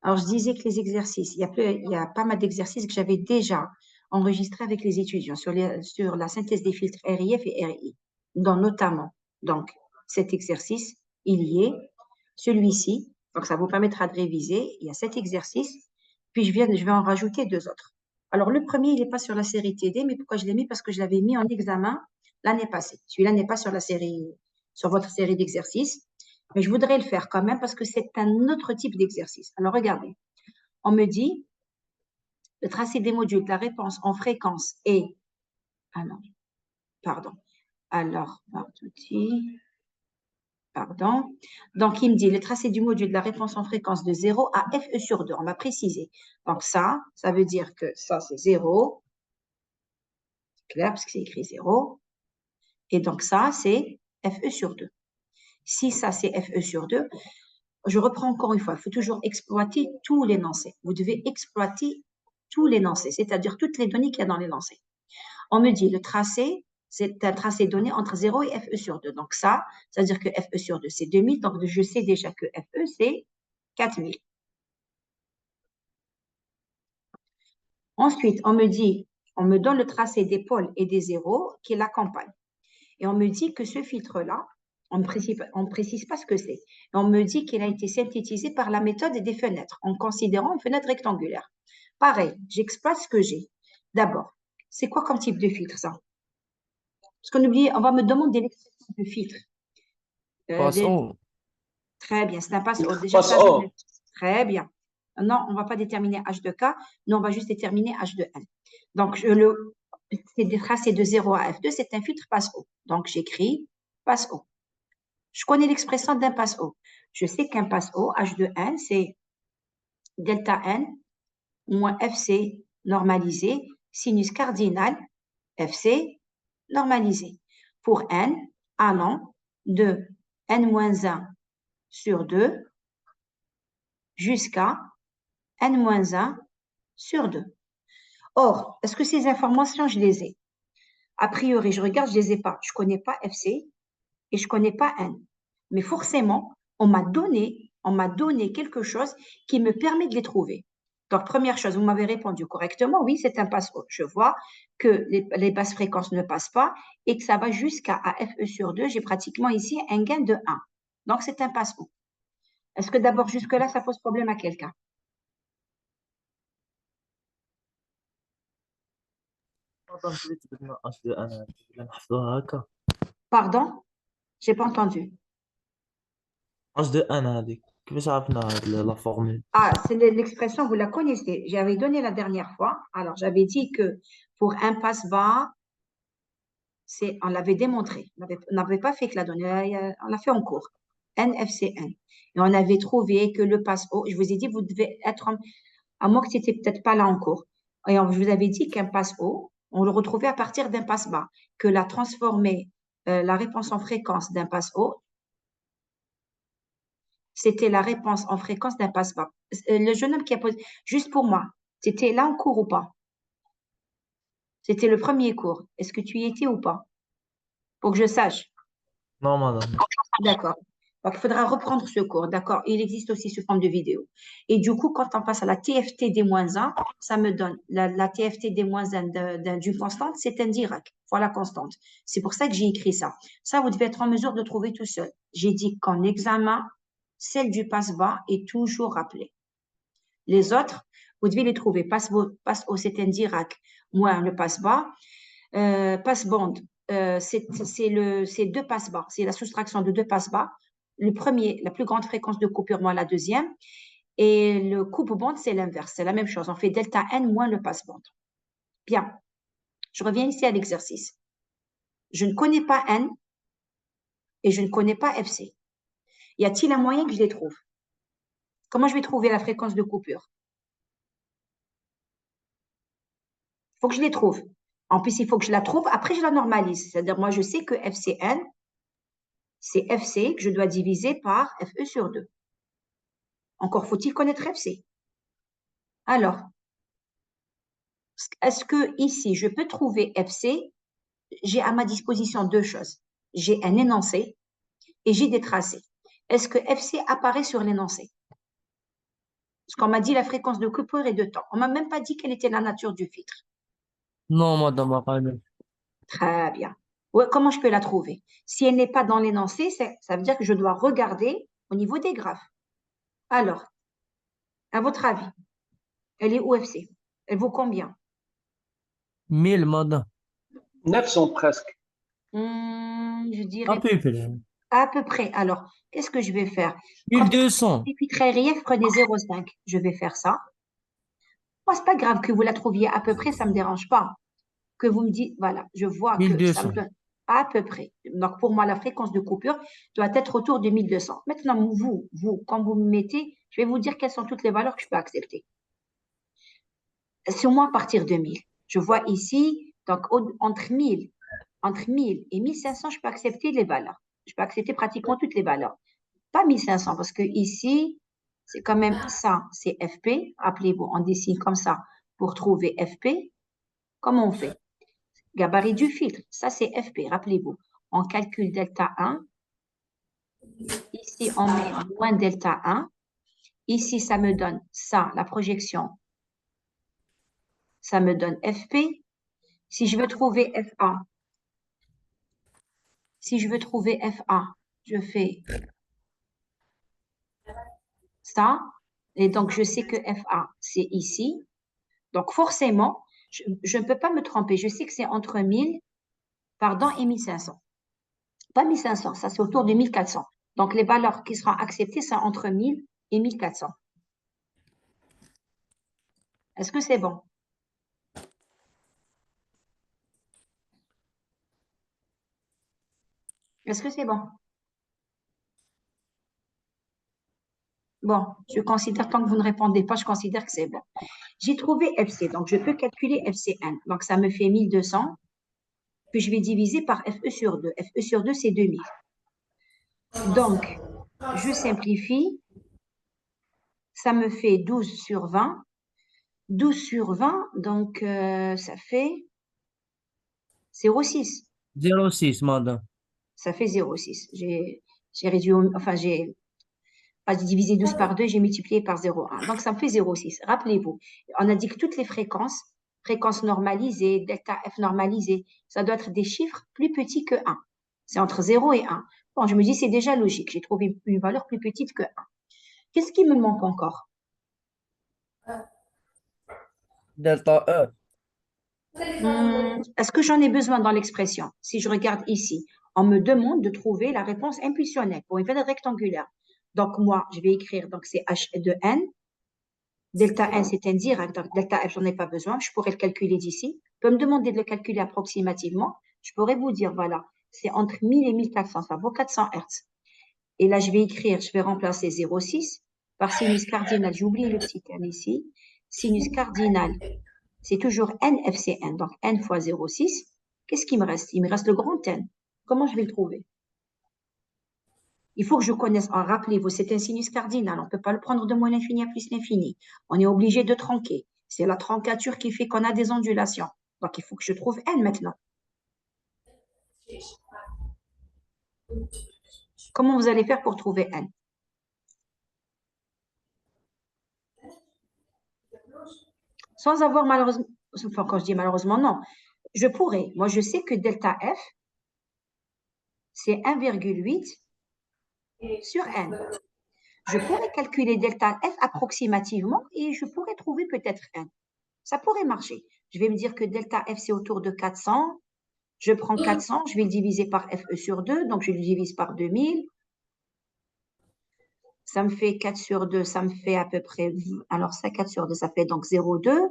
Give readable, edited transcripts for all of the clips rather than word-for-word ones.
Alors, je disais que les exercices, il y a pas mal d'exercices que j'avais déjà enregistrés avec les étudiants sur la synthèse des filtres RIF et RI, dont notamment, donc, cet exercice, il y est, celui-ci, donc ça vous permettra de réviser, il y a cet exercice, puis je vais en rajouter deux autres. Alors, le premier, il n'est pas sur la série TD, mais pourquoi je l'ai mis? Parce que je l'avais mis en examen l'année passée. Celui-là n'est pas sur sur votre série d'exercices, mais je voudrais le faire quand même parce que c'est un autre type d'exercice. Alors, regardez, on me dit le tracé des modules de la réponse en fréquence est… Ah non, pardon. Alors, pardon. Donc, il me dit le tracé du module de la réponse en fréquence de 0 à FE sur 2. On va préciser. Donc, ça veut dire que ça, c'est 0. C'est clair parce que c'est écrit 0. Et donc, ça, c'est FE sur 2. Si ça, c'est FE sur 2, je reprends encore une fois, il faut toujours exploiter tous les lancers. Vous devez exploiter tous les lancers, c'est-à-dire toutes les données qu'il y a dans les lancers. On me dit le tracé, c'est un tracé donné entre 0 et FE sur 2. Donc ça veut dire que FE sur 2, c'est 2000. Donc je sais déjà que FE, c'est 4000. Ensuite, on me donne le tracé des pôles et des zéros qui l'accompagnent. Et on me dit que ce filtre-là, on ne précise pas ce que c'est. Et on me dit qu'il a été synthétisé par la méthode des fenêtres, en considérant une fenêtre rectangulaire. Pareil, j'exploite ce que j'ai. D'abord, c'est quoi comme type de filtre, ça? Parce qu'on oublie, on va me demander l'expression de filtre. Passe haut. Très bien, c'est un passe-haut. Déjà, Passe ça, je haut. très bien. Non, on ne va pas déterminer H de K, non, on va juste déterminer H de N. Donc, c'est des tracés de 0 à F2, c'est un filtre passe-haut. Donc, j'écris passe-haut. Je connais l'expression d'un passe-haut. Je sais qu'un passe-haut, H de N, c'est delta N moins FC normalisé, sinus cardinal, FC normalisé. Pour N allant de N-1 sur 2 jusqu'à N-1 sur 2. Or, est-ce que ces informations, je les ai? A priori, je regarde, je ne les ai pas. Je ne connais pas FC et je ne connais pas N. Mais forcément, on m'a donné quelque chose qui me permet de les trouver. Donc, première chose, vous m'avez répondu correctement, oui, c'est un passe-haut. Je vois que les basses fréquences ne passent pas et que ça va jusqu'à FE sur 2. J'ai pratiquement ici un gain de 1. Donc, c'est un passe-haut. Est-ce que d'abord, jusque-là, ça pose problème à quelqu'un? Pardon? Je n'ai pas entendu. قصدي انا هذيك كيفاش عرفنا هاد لا فورمول. Ah, c'est l'expression, vous la connaissez. J'avais donné la dernière fois. Alors, j'avais dit que pour un passe-bas, on l'avait démontré. On n'avait pas fait que la donnée, on l'a fait en cours. NFCN. Et on avait trouvé que le passe-haut, je vous ai dit, vous devez être, à moins que tu n'étais peut-être pas là en cours. Et je vous avais dit qu'un passe-haut, on le retrouvait à partir d'un passe-bas, que la transformer, la réponse en fréquence d'un passe-haut, c'était la réponse en fréquence d'un passe-bas. Le jeune homme qui a posé, juste pour moi, c'était là en cours ou pas? C'était le premier cours. Est-ce que tu y étais ou pas? Pour que je sache. Non madame. D'accord. Donc, il faudra reprendre ce cours. D'accord. Il existe aussi sous forme de vidéo. Et du coup, quand on passe à la TFT des moins 1, ça me donne la TFT des moins 1 d'une constante, c'est un Dirac. Voilà la constante. C'est pour ça que j'ai écrit ça. Ça, vous devez être en mesure de trouver tout seul. J'ai dit qu'en examen, celle du passe-bas est toujours rappelée. Les autres, vous devez les trouver. Passe-haut, c'est un Dirac moins le passe-bas. Passe-bande, c'est deux passe-bas. C'est la soustraction de deux passe-bas. Le premier, la plus grande fréquence de coupure moins la deuxième. Et le coupe-bande, c'est l'inverse. C'est la même chose. On fait delta N moins le passe-bande. Bien. Je reviens ici à l'exercice. Je ne connais pas N et je ne connais pas FC. Y a-t-il un moyen que je les trouve? Comment je vais trouver la fréquence de coupure? Il faut que je les trouve. En plus, il faut que je la trouve. Après, je la normalise. C'est-à-dire, moi, je sais que FCN, c'est FC que je dois diviser par FE sur 2. Encore faut-il connaître FC. Alors, est-ce que ici, je peux trouver FC? J'ai à ma disposition deux choses. J'ai un énoncé et j'ai des tracés. Est-ce que FC apparaît sur l'énoncé? Parce qu'on m'a dit la fréquence de coupure et de temps. On m'a même pas dit quelle était la nature du filtre. Non, madame, Akane. Très bien. Ouais, comment je peux la trouver? Si elle n'est pas dans l'énoncé, ça veut dire que je dois regarder au niveau des graphes. Alors, à votre avis, elle est UFC? Elle vaut combien? 1000, madame. 900 presque. Je À dirais peu près. à peu près. Alors, qu'est-ce que je vais faire? Comme 1200. c'est très relief, prenez 0,5. Je vais faire ça. Moi, c'est pas grave que vous la trouviez à peu près, ça me dérange pas. Que vous me dites, voilà, je vois que ça me 1200. donne à peu près. Donc, pour moi, la fréquence de coupure doit être autour de 1200. Maintenant, vous, quand vous me mettez, je vais vous dire quelles sont toutes les valeurs que je peux accepter. Sur moi, à partir de 1000. Je vois ici, donc entre 1000 et 1500, je peux accepter les valeurs. Je peux accepter pratiquement toutes les valeurs. Pas 1500, parce que ici, c'est quand même ça, c'est FP. Rappelez-vous, on dessine comme ça pour trouver FP. Comment on fait? Gabarit du filtre, ça c'est FP, rappelez-vous. On calcule delta 1. Ici, on met moins delta 1. Ici, ça me donne ça, la projection. Ça me donne FP. Si je veux trouver FA, je fais ça. Et donc, je sais que FA, c'est ici. Donc, forcément, je ne peux pas me tromper. Je sais que c'est entre 1000, et 1500. Pas 1500, ça c'est autour de 1400. Donc, les valeurs qui seront acceptées sont entre 1000 et 1400. Est-ce que c'est bon? Est-ce que c'est bon? Bon, je considère, tant que vous ne répondez pas, je considère que c'est bon. J'ai trouvé FC, donc je peux calculer FCN. Donc, ça me fait 1200 que je vais diviser par FE sur 2. FE sur 2, c'est 2000. Donc, je simplifie. Ça me fait 12 sur 20. 12 sur 20, donc ça fait 0,6. 06, madame. Ça fait 0,6. J'ai réduit, enfin, j'ai pas divisé 12 par 2, j'ai multiplié par 0,1. Donc, ça me fait 0,6. Rappelez-vous, on a dit que toutes les fréquences normalisées, delta F normalisé, ça doit être des chiffres plus petits que 1. C'est entre 0 et 1. Bon, je me dis, c'est déjà logique. J'ai trouvé une valeur plus petite que 1. Qu'est-ce qui me manque encore? Delta E. Est-ce que j'en ai besoin dans l'expression? Si je regarde ici, on me demande de trouver la réponse impulsionnelle pour une valeur rectangulaire. Donc, moi, je vais écrire, donc c'est H de N. Delta N, c'est indirect, donc delta F, j'en ai pas besoin. Je pourrais le calculer d'ici. On peut me demander de le calculer approximativement. Je pourrais vous dire, voilà, c'est entre 1000 et 1400, ça vaut 400 Hertz. Et là, je vais remplacer 0,6 par sinus cardinal. J'ai oublié le petit n ici. Sinus cardinal, c'est toujours NFCN, donc n fois 0,6. Qu'est-ce qui me reste? Il me reste le grand N. Comment je vais le trouver? Il faut que je connaisse. Rappelez-vous, c'est un sinus cardinal. On ne peut pas le prendre de moins l'infini à plus l'infini. On est obligé de tronquer. C'est la troncature qui fait qu'on a des ondulations. Donc, il faut que je trouve N maintenant. Comment vous allez faire pour trouver N? Sans avoir malheureusement, enfin, quand je dis malheureusement, non. Je pourrais. Moi, je sais que delta F, c'est 1,8 sur N. Je pourrais calculer delta F approximativement et je pourrais trouver peut-être N. Ça pourrait marcher. Je vais me dire que delta F, c'est autour de 400. Je prends 400, je vais le diviser par FE sur 2, donc je le divise par 2000. Ça me fait 4 sur 2, ça me fait à peu près, alors ça, 4 sur 2, ça fait donc 0,2.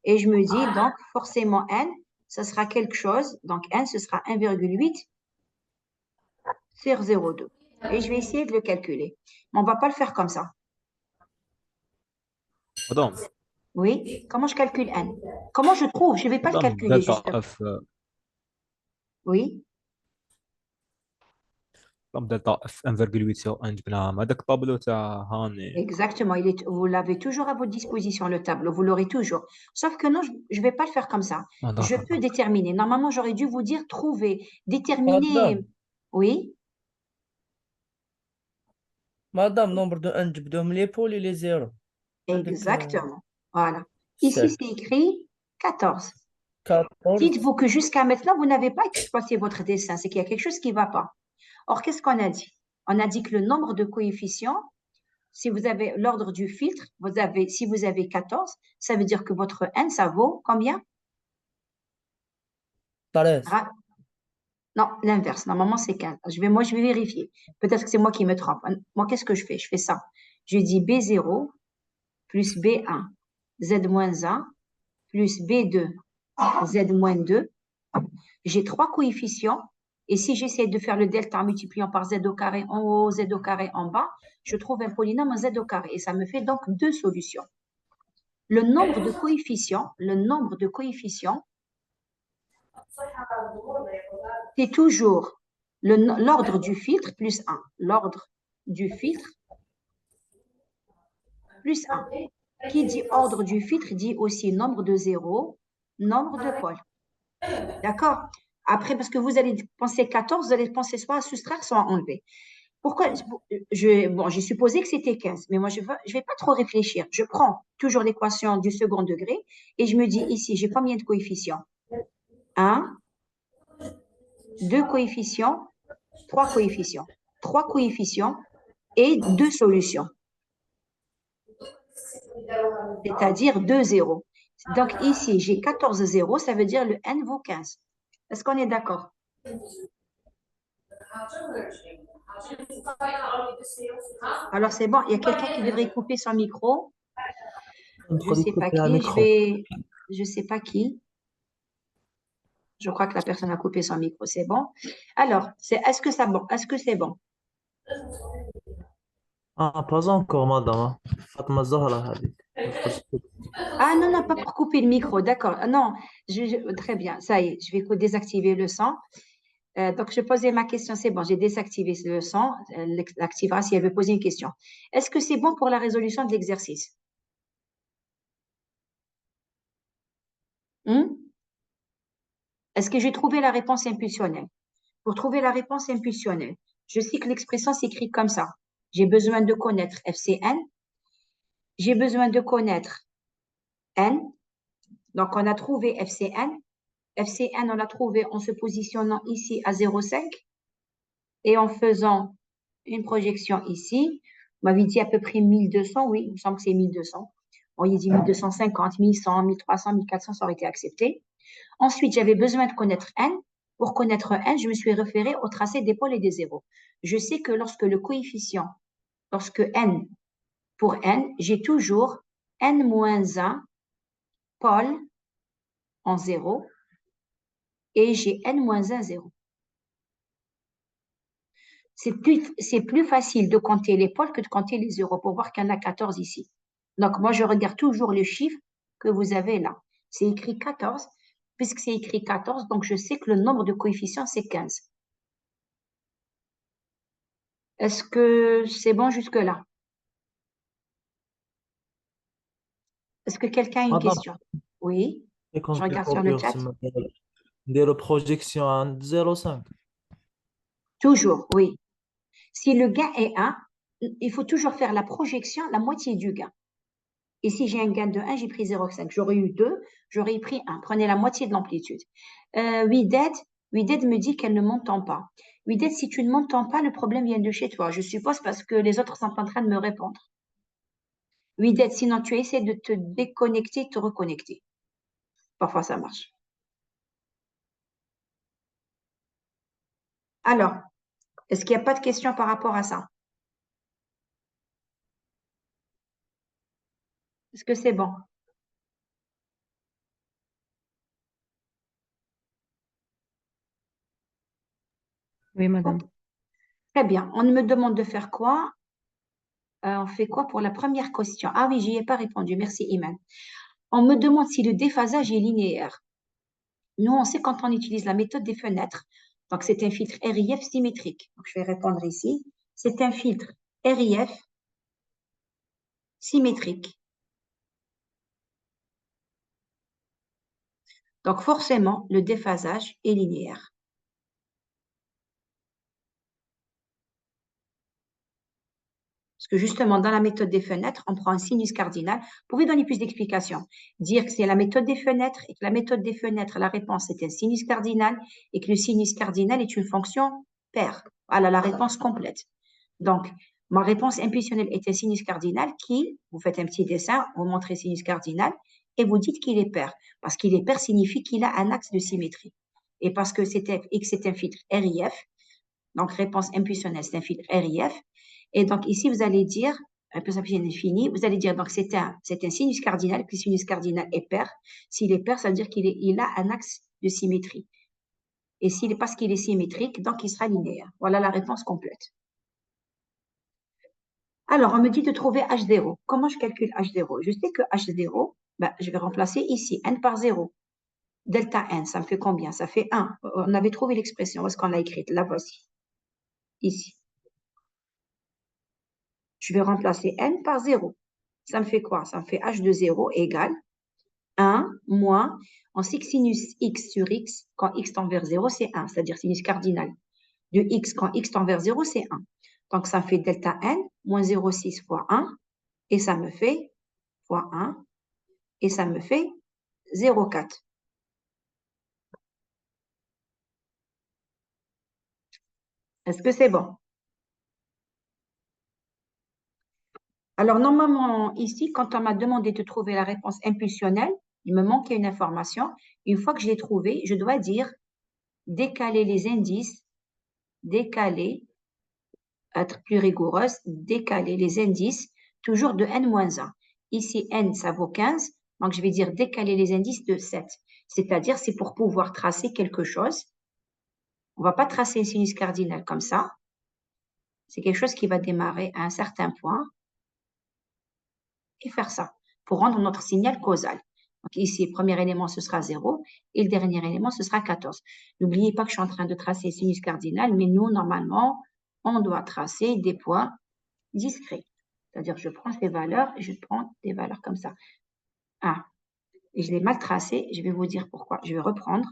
Et je me dis, donc, forcément, N, ça sera quelque chose. Donc, N, ce sera 1,8 sur 0,2. Et je vais essayer de le calculer. Mais on ne va pas le faire comme ça. Madame, Oui, comment je calcule N? Comment je trouve? Je ne vais pas le madame calculer, delta justement. F, Oui, madame delta F 1,8 sur 1 جبناها هذاك الطابلو تاع هاني. exactement. Vous l'avez toujours à votre disposition, le tableau. Vous l'aurez toujours. Sauf que non, je ne vais pas le faire comme ça. Je d'accord. peux déterminer. Normalement, j'aurais dû vous dire trouver, déterminer. Madame, Oui, madame, nombre de 1 جبدوهم لي بول et les 0. Exactement. Voilà. Ici, 7. c'est écrit 14. 14. Dites-vous que jusqu'à maintenant, vous n'avez pas exploité votre dessin. C'est qu'il y a quelque chose qui ne va pas. Or, qu'est-ce qu'on a dit? On a dit que le nombre de coefficients, si vous avez l'ordre du filtre, si vous avez 14, ça veut dire que votre n, ça vaut combien? 13. Ah, non, l'inverse. Normalement, c'est 15. Moi, je vais vérifier. Peut-être que c'est moi qui me trompe. Moi, qu'est-ce que je fais? Je fais ça. Je dis B0 plus B1, Z-1 plus B2, Z-2. J'ai 3 coefficients. Et si j'essaie de faire le delta en multipliant par Z au carré en haut, Z au carré en bas, je trouve un polynôme en Z au carré. Et ça me fait donc 2 solutions. Le nombre de coefficients, c'est toujours l'ordre du filtre plus 1. L'ordre du filtre plus 1. Qui dit ordre du filtre dit aussi nombre de zéros, nombre de pôles. D'accord? Après, parce que vous allez penser 14, vous allez penser soit à soustraire, soit à enlever. Pourquoi? J'ai supposé que c'était 15, mais moi, je ne vais pas trop réfléchir. Je prends toujours l'équation du second degré et je me dis ici, j'ai combien de coefficients? 1, 2 coefficients, 3 coefficients. 3 coefficients et 2 solutions. C'est-à-dire 2 zéros. Donc ici, j'ai 14 zéros, ça veut dire le n vaut 15. Est-ce qu'on est d'accord? Alors c'est bon, il y a quelqu'un qui devrait couper son micro. Je ne sais pas qui, je sais pas qui. Je crois que la personne a coupé son micro, c'est bon. Alors, est-ce que ça bon? Est-ce que c'est bon? Ah, pas encore, madame. Fatma Zahra, Ah non, non, pas pour couper le micro, d'accord. Ah, non, très bien, ça y est, je vais désactiver le son. Donc, je posais ma question, c'est bon, j'ai désactivé le son. Elle l'activera si elle veut poser une question. Est-ce que c'est bon pour la résolution de l'exercice? Est-ce que j'ai trouvé la réponse impulsionnelle? Pour trouver la réponse impulsionnelle, je sais que l'expression s'écrit comme ça. J'ai besoin de connaître FCN. J'ai besoin de connaître N. Donc, on a trouvé FCN. FCN, on l'a trouvé en se positionnant ici à 0,5 et en faisant une projection ici. Vous m'avez dit à peu près 1200, oui, il me semble que c'est 1200. On y dit 1250, 1100, 1300, 1400, ça aurait été accepté. Ensuite, j'avais besoin de connaître N. Pour connaître N, je me suis référée au tracé des pôles et des zéros. Je sais que lorsque N, pour N, j'ai toujours N-1 pôle en 0 et j'ai N-1 0. C'est plus facile de compter les pôles que de compter les zéros pour voir qu'il y en a 14 ici. Donc, moi, je regarde toujours le chiffre que vous avez là. C'est écrit 14. Puisque c'est écrit 14, donc je sais que le nombre de coefficients, c'est 15. Est-ce que c'est bon jusque-là? Est-ce que quelqu'un a une madame, question? Oui, et quand je je vais regarde sur le copier chat. aussi, des projections à 0,5. Toujours, oui. Si le gain est 1, il faut toujours faire la projection, la moitié du gain. Et si j'ai un gain de 1, j'ai pris 0,5. J'aurais eu 2, j'aurais pris 1. Prenez la moitié de l'amplitude. Wided me dit qu'elle ne m'entend pas. Wided, si tu ne m'entends pas, le problème vient de chez toi. Je suppose parce que les autres sont en train de me répondre. Wided, sinon tu essaies de te déconnecter, te reconnecter. Parfois, ça marche. Alors, est-ce qu'il n'y a pas de questions par rapport à ça? Est-ce que c'est bon? Oui, madame. Très bien. On me demande de faire quoi? On fait quoi pour la première question? Ah oui, j'y ai pas répondu. Merci, Iman. On me demande si le déphasage est linéaire. Nous, on sait quand on utilise la méthode des fenêtres. Donc, c'est un filtre RIF symétrique. Donc, je vais répondre ici. C'est un filtre RIF symétrique. Donc, forcément, le déphasage est linéaire. Parce que justement, dans la méthode des fenêtres, on prend un sinus cardinal. Vous pouvez donner plus d'explications. Dire que c'est la méthode des fenêtres et que la méthode des fenêtres, la réponse est un sinus cardinal et que le sinus cardinal est une fonction paire. Voilà la réponse complète. Donc, ma réponse impulsionnelle est un sinus cardinal qui, vous faites un petit dessin, vous montrez sinus cardinal et vous dites qu'il est paire. Parce qu'il est paire signifie qu'il a un axe de symétrie. Et parce que X est un filtre RIF, donc réponse impulsionnelle, c'est un filtre RIF. Et donc ici, vous allez dire, impulsion impulsionnelle finie, vous allez dire, donc c'est un sinus cardinal, que le sinus cardinal est paire. S'il est paire, ça veut dire qu'il a un axe de symétrie. Et parce qu'il est symétrique, donc il sera linéaire. Voilà la réponse complète. Alors, on me dit de trouver H0. Comment je calcule H0? Je sais que H0, ben, je vais remplacer ici, n par 0. Delta n, ça me fait combien? Ça fait 1. On avait trouvé l'expression, où est-ce qu'on l'a écrite? La voici, ici. Je vais remplacer n par 0. Ça me fait quoi? Ça me fait h de 0 égale 1 moins, on sait que sinus x sur x, quand x tend vers 0, c'est 1, c'est-à-dire sinus cardinal de x quand x tend vers 0, c'est 1. Donc, ça me fait delta n moins 0,6 fois 1, et ça me fait fois 1, et ça me fait 0,4. Est-ce que c'est bon? Alors, normalement, ici, quand on m'a demandé de trouver la réponse impulsionnelle, il me manquait une information. Une fois que je l'ai trouvée, je dois dire décaler les indices, décaler, être plus rigoureuse, décaler les indices, toujours de n-1. Ici, n, ça vaut 15, donc je vais dire décaler les indices de 7. C'est-à-dire, c'est pour pouvoir tracer quelque chose. On ne va pas tracer un sinus cardinal comme ça. C'est quelque chose qui va démarrer à un certain point et faire ça pour rendre notre signal causal. Donc ici, le premier élément, ce sera 0 et le dernier élément, ce sera 14. N'oubliez pas que je suis en train de tracer sinus cardinal, mais nous, normalement, on doit tracer des points discrets. C'est-à-dire, je prends ces valeurs et je prends des valeurs comme ça. Ah, et je l'ai mal tracé, je vais vous dire pourquoi. Je vais reprendre.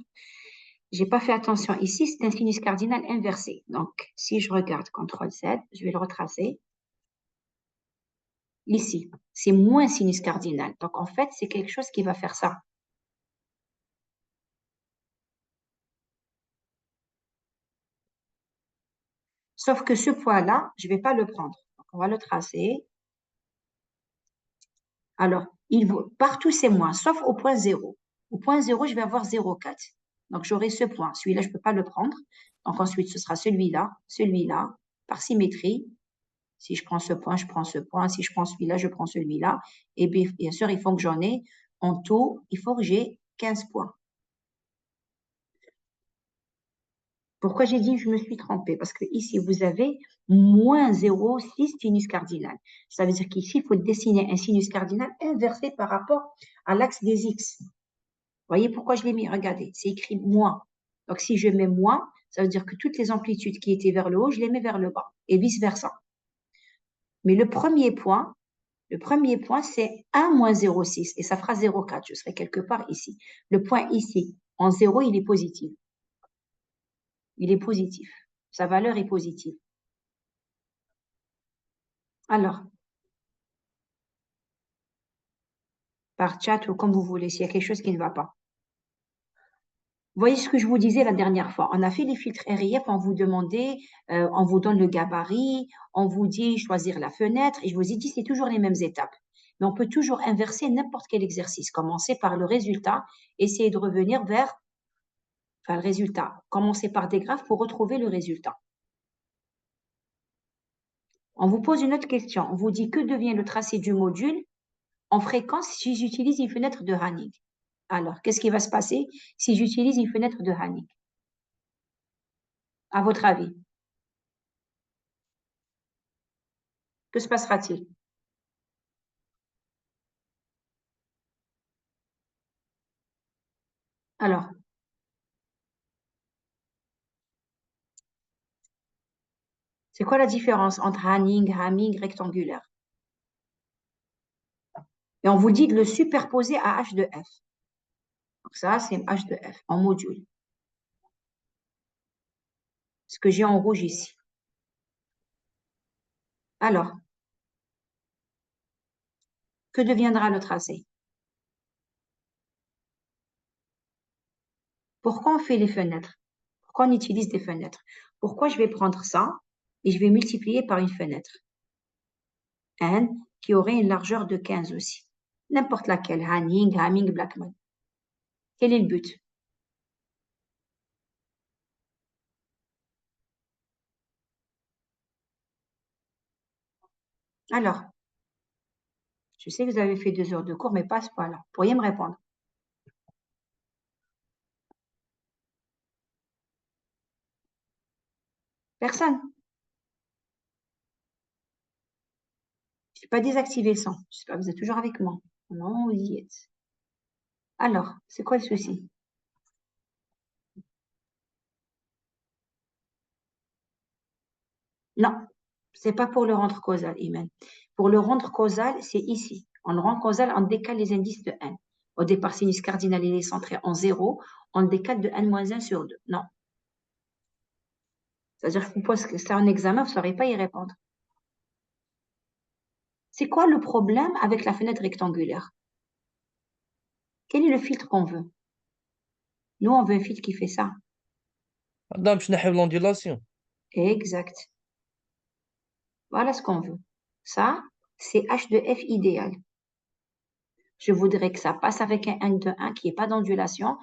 Je n'ai pas fait attention. Ici, c'est un sinus cardinal inversé. Donc, si je regarde CTRL-Z, je vais le retracer. Ici, c'est moins sinus cardinal. Donc, en fait, c'est quelque chose qui va faire ça. Sauf que ce point-là, je ne vais pas le prendre. Donc, on va le tracer. Alors, partout, c'est moins, sauf au point 0. Au point 0, je vais avoir 0,4. Donc, j'aurai ce point. Celui-là, je ne peux pas le prendre. Donc, ensuite, ce sera celui-là, par symétrie. Si je prends ce point, je prends ce point. Si je prends celui-là, je prends celui-là. Et bien sûr, il faut que j'en ai, en tout, il faut que j'ai 15 points. Pourquoi j'ai dit je me suis trompée? Parce que ici, vous avez moins 0,6 sinus cardinal. Ça veut dire qu'ici, il faut dessiner un sinus cardinal inversé par rapport à l'axe des X. Vous voyez pourquoi je l'ai mis? Regardez, c'est écrit moins. Donc, si je mets moins, ça veut dire que toutes les amplitudes qui étaient vers le haut, je les mets vers le bas et vice-versa. Mais le premier point, c'est 1 moins 0,6 et ça fera 0,4. Je serai quelque part ici. Le point ici, en 0, il est positif. Il est positif. Sa valeur est positive. Alors, par chat ou comme vous voulez, s'il y a quelque chose qui ne va pas. Vous voyez ce que je vous disais la dernière fois. On a fait des filtres RIF, on vous demandait, on vous donne le gabarit, on vous dit choisir la fenêtre, et je vous ai dit, c'est toujours les mêmes étapes. Mais on peut toujours inverser n'importe quel exercice. Commencer par le résultat, essayer de revenir vers le résultat. Commencer par des graphes pour retrouver le résultat. On vous pose une autre question. On vous dit que devient le tracé du module en fréquence si j'utilise une fenêtre de Hanning. Alors, qu'est-ce qui va se passer si j'utilise une fenêtre de Hanning? À votre avis? Que se passera-t-il? Alors, c'est quoi la différence entre Hanning, Hamming, rectangulaire? Et on vous dit de le superposer à h de f. Donc ça, c'est h de f en module. Ce que j'ai en rouge ici. Alors, que deviendra le tracé? Pourquoi on fait les fenêtres? Pourquoi on utilise des fenêtres? Pourquoi je vais prendre ça et je vais multiplier par une fenêtre? N qui aurait une largeur de 15 aussi. N'importe laquelle, Hanning, Hamming, Blackman. Quel est le but? Alors, je sais que vous avez fait 2 heures de cours, mais pas à ce point-là. Vous pourriez me répondre? Personne? Je n'ai pas désactivé le son. J'espère que vous êtes toujours avec moi. Non, vous y êtes. Alors, c'est quoi le souci? Non, c'est pas pour le rendre causal, Imen. Pour le rendre causal, c'est ici. On le rend causal, on décale les indices de n. Au départ, sinus cardinal, il est centré en 0. On le décale de n-1 sur 2. Non. C'est-à-dire que vous posez ça en examen, vous ne saurez pas y répondre. C'est quoi le problème avec la fenêtre rectangulaire? Quel est le filtre qu'on veut? Nous, on veut un filtre qui fait ça. Madame, je n'ai l'ondulation. Exact. Voilà ce qu'on veut. Ça, c'est h de f idéal. Je voudrais que ça passe avec un n de 1 qui n'ait pas d'ondulation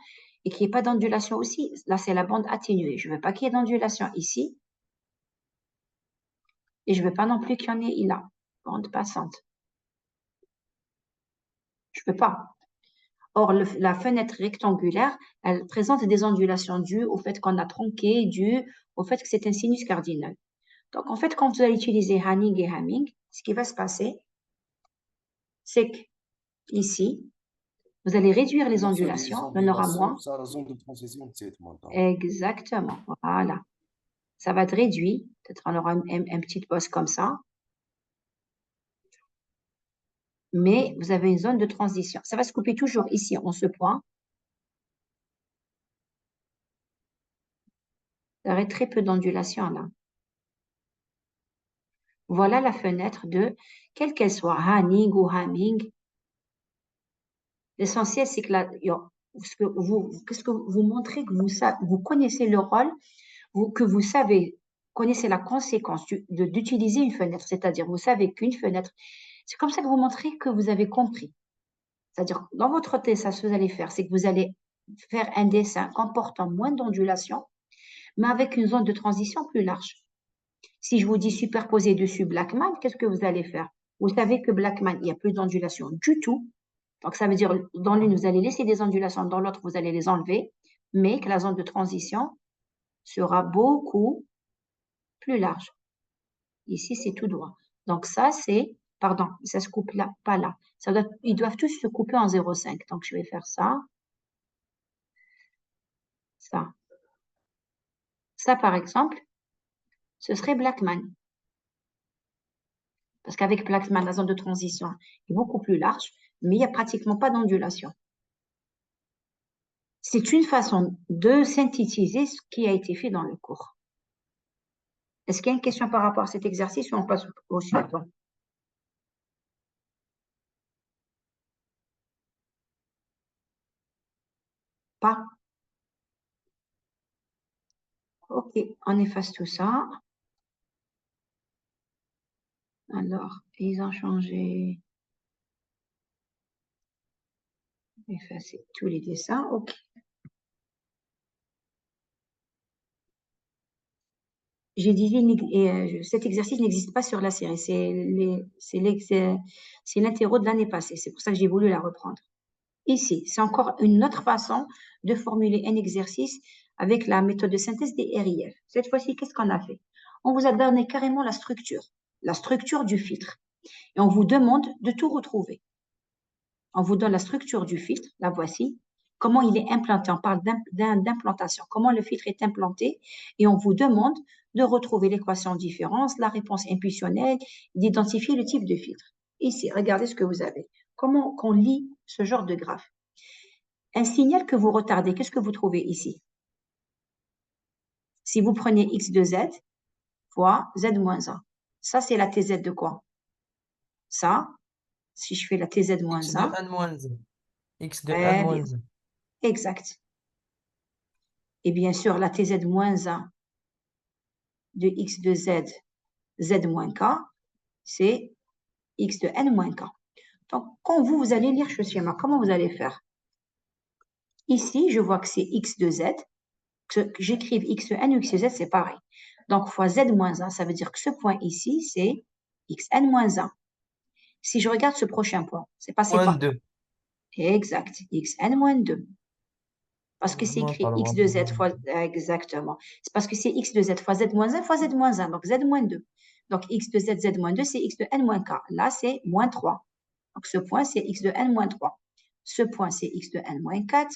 et qui n'ait pas d'ondulation aussi. Là, c'est la bande atténuée. Je ne veux pas qu'il y ait d'ondulation ici. Et je ne veux pas non plus qu'il y en ait là. Bande passante. Je ne peux pas. Or, la fenêtre rectangulaire, elle présente des ondulations dues au fait qu'on a tronqué, dues au fait que c'est un sinus cardinal. Donc, en fait, quand vous allez utiliser Hanning et Hamming, ce qui va se passer, c'est qu'ici, vous allez réduire les ondulations, il y en aura moins. Ça a la zone de transition de cette madame. Exactement, voilà. Ça va être réduit. Peut-être on aura une petite bosse comme ça. Mais vous avez une zone de transition. Ça va se couper toujours ici, en ce point. Il y aurait très peu d'ondulation là. Voilà la fenêtre de, quelle qu'elle soit, Hanning ou Hamming. L'essentiel, c'est que qu'est-ce que vous montrez que vous connaissez le rôle, que vous savez, connaissez la conséquence d'utiliser une fenêtre. C'est-à-dire, vous savez qu'une fenêtre, c'est comme ça que vous montrez que vous avez compris. C'est-à-dire, dans votre test, ce que vous allez faire, c'est que vous allez faire un dessin comportant moins d'ondulation, mais avec une zone de transition plus large. Si je vous dis superposer dessus Blackman, qu'est-ce que vous allez faire? Vous savez que Blackman, il n'y a plus d'ondulation du tout. Donc, ça veut dire, dans l'une, vous allez laisser des ondulations, dans l'autre, vous allez les enlever, mais que la zone de transition sera beaucoup plus large. Ici, c'est tout droit. Donc, ça, c'est, pardon, ça se coupe là, pas là. Ils doivent tous se couper en 0,5. Donc, je vais faire ça. Ça. Ça, par exemple, ce serait Blackman. Parce qu'avec Blackman, la zone de transition est beaucoup plus large, mais il n'y a pratiquement pas d'ondulation. C'est une façon de synthétiser ce qui a été fait dans le cours. Est-ce qu'il y a une question par rapport à cet exercice ou on passe au suivant? Pas? Ok, on efface tout ça. Alors, ils ont changé. Effacer tous les dessins. Ok. J'ai dit, cet exercice n'existe pas sur la série. C'est l'interro de l'année passée. C'est pour ça que j'ai voulu la reprendre. Ici, c'est encore une autre façon de formuler un exercice avec la méthode de synthèse des RIF. Cette fois-ci, qu'est-ce qu'on a fait? On vous a donné carrément la structure du filtre. Et on vous demande de tout retrouver. On vous donne la structure du filtre, la voici. Comment il est implanté, on parle d'implantation. Comment le filtre est implanté et on vous demande de retrouver l'équation de différence, la réponse impulsionnelle, d'identifier le type de filtre. Ici, regardez ce que vous avez. Comment qu'on lit ce genre de graphe? Un signal que vous retardez, qu'est-ce que vous trouvez ici? Si vous prenez x de z fois z moins 1, ça c'est la tz de quoi? Ça, Si je fais la TZ moins X de 1, n moins 1. X de très n bien, moins 1. exact. Et bien sûr, la TZ moins 1 de X de Z, Z moins K, c'est X de N moins K. Donc, quand vous allez lire ce schéma, comment vous allez faire? Ici, je vois que c'est X de Z, que j'écrive X de N ou X de Z, c'est pareil. Donc, fois Z moins 1, ça veut dire que ce point ici, c'est XN moins 1. Si je regarde ce prochain point, c'est passé Moins par 2. exact, XN moins 2. Parce que c'est Moins écrit pas X loin. de Z fois, exactement. C'est parce que c'est X de Z fois Z moins 1 fois Z moins 1, donc Z moins 2. Donc, X de Z, Z moins 2, c'est X de N moins K. Là, c'est moins 3. Donc, ce point, c'est X de N moins 3. Ce point, c'est X de N moins 4.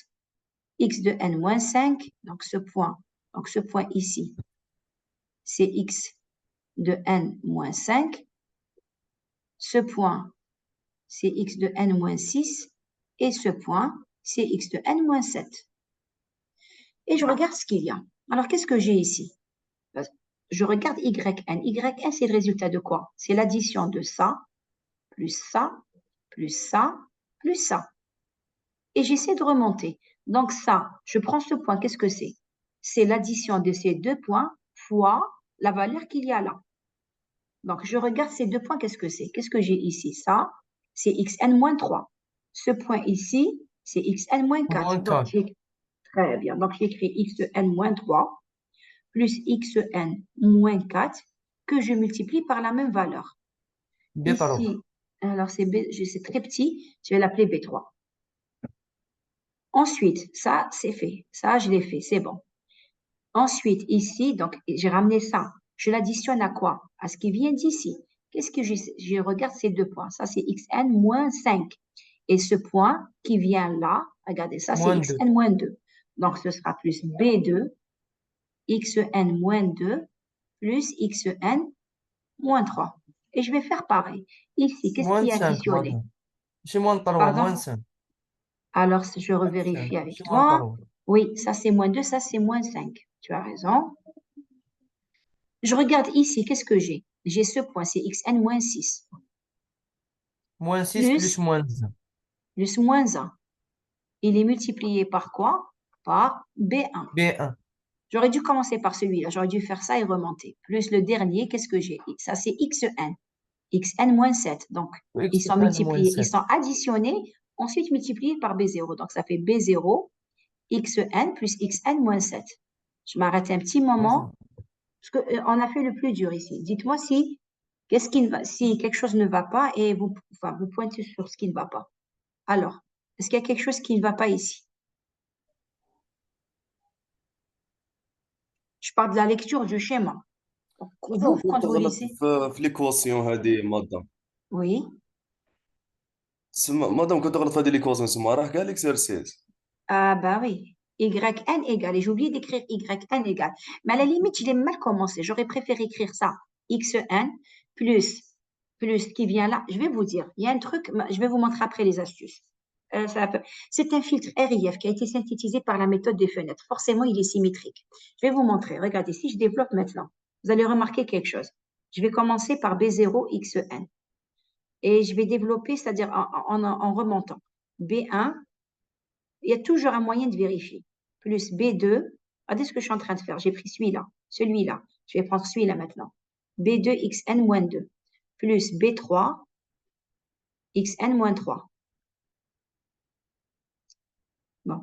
X de N moins 5. Donc, ce point ici, c'est X de N moins 5. Ce point, c'est X de N moins 6. Et ce point, c'est X de N moins 7. Et je regarde ce qu'il y a. Alors, qu'est-ce que j'ai ici? Je regarde YN. YN, c'est le résultat de quoi? C'est l'addition de ça, plus ça, plus ça, plus ça. Et j'essaie de remonter. Donc ça, je prends ce point, qu'est-ce que c'est? C'est l'addition de ces deux points fois la valeur qu'il y a là. Donc je regarde ces deux points, qu'est-ce que c'est? Qu'est-ce que j'ai ici? Ça, c'est xn moins 3. Ce point ici, c'est xn moins 4. Moins Donc, 4. très bien. Donc j'écris xn moins 3 plus xn moins 4 que je multiplie par la même valeur. B par là. Ici, alors c'est très petit, je vais l'appeler B3. Ensuite, ça, c'est fait. Ça, je l'ai fait, c'est bon. Ensuite, ici, donc, j'ai ramené ça. Je l'additionne à quoi? À ce qui vient d'ici. Qu'est-ce que je regarde ces deux points. Ça, c'est xn moins 5. Et ce point qui vient là, regardez, ça, c'est Moins 2. xn moins 2. Donc, ce sera plus B2, xn moins 2, plus xn moins 3. Et je vais faire pareil. Ici, qu'est-ce qui Moins est 5, additionné? madame. C'est moins pas loin. Pardon? Moins 5. Alors, je Moins 5. revérifie avec C'est moins pas toi. loin. Oui, ça c'est moins 2, ça c'est moins 5. Tu as raison. Je regarde ici, qu'est-ce que j'ai? J'ai ce point, c'est xn moins 6. Moins 6 plus Plus, moins 1. plus moins 1. Il est multiplié par quoi? Par B1. B1. J'aurais dû commencer par celui-là. J'aurais dû faire ça et remonter. Plus le dernier, qu'est-ce que j'ai? Ça c'est xn. Xn moins 7. Donc, ils sont XN moins multipliés, ils 7. sont additionnés, ensuite multipliés par B0. Donc, ça fait B0, xn plus xn moins 7. Je m'arrête un petit moment. Parce qu'on a fait le plus dur ici. Dites-moi si, si quelque chose ne va pas et vous pointez sur ce qui ne va pas. Alors, est-ce qu'il y a quelque chose qui ne va pas ici? Je parle de la lecture du schéma. Donc, vous, quand vous تغلط lisez, في ليكواسيون هذه مادام. oui. مادام كنت تغلط في هذه ليكواسيون تسمى راه كاع ليكسيرسيس. Ah bah oui. YN égale. Et j'ai oublié d'écrire YN égale. Mais à la limite, je l'ai mal commencé. J'aurais préféré écrire ça. XN plus ce qui vient là. Je vais vous dire, il y a un truc, je vais vous montrer après les astuces. C'est un filtre RIF qui a été synthétisé par la méthode des fenêtres. Forcément, il est symétrique. Je vais vous montrer. Regardez, si je développe maintenant, vous allez remarquer quelque chose. Je vais commencer par B0XN. Et je vais développer, c'est-à-dire en remontant. B1, il y a toujours un moyen de vérifier. Plus B2, regardez ce que je suis en train de faire. J'ai pris celui-là. Je vais prendre celui-là maintenant. B2XN-2 plus B3 XN-3. Bon.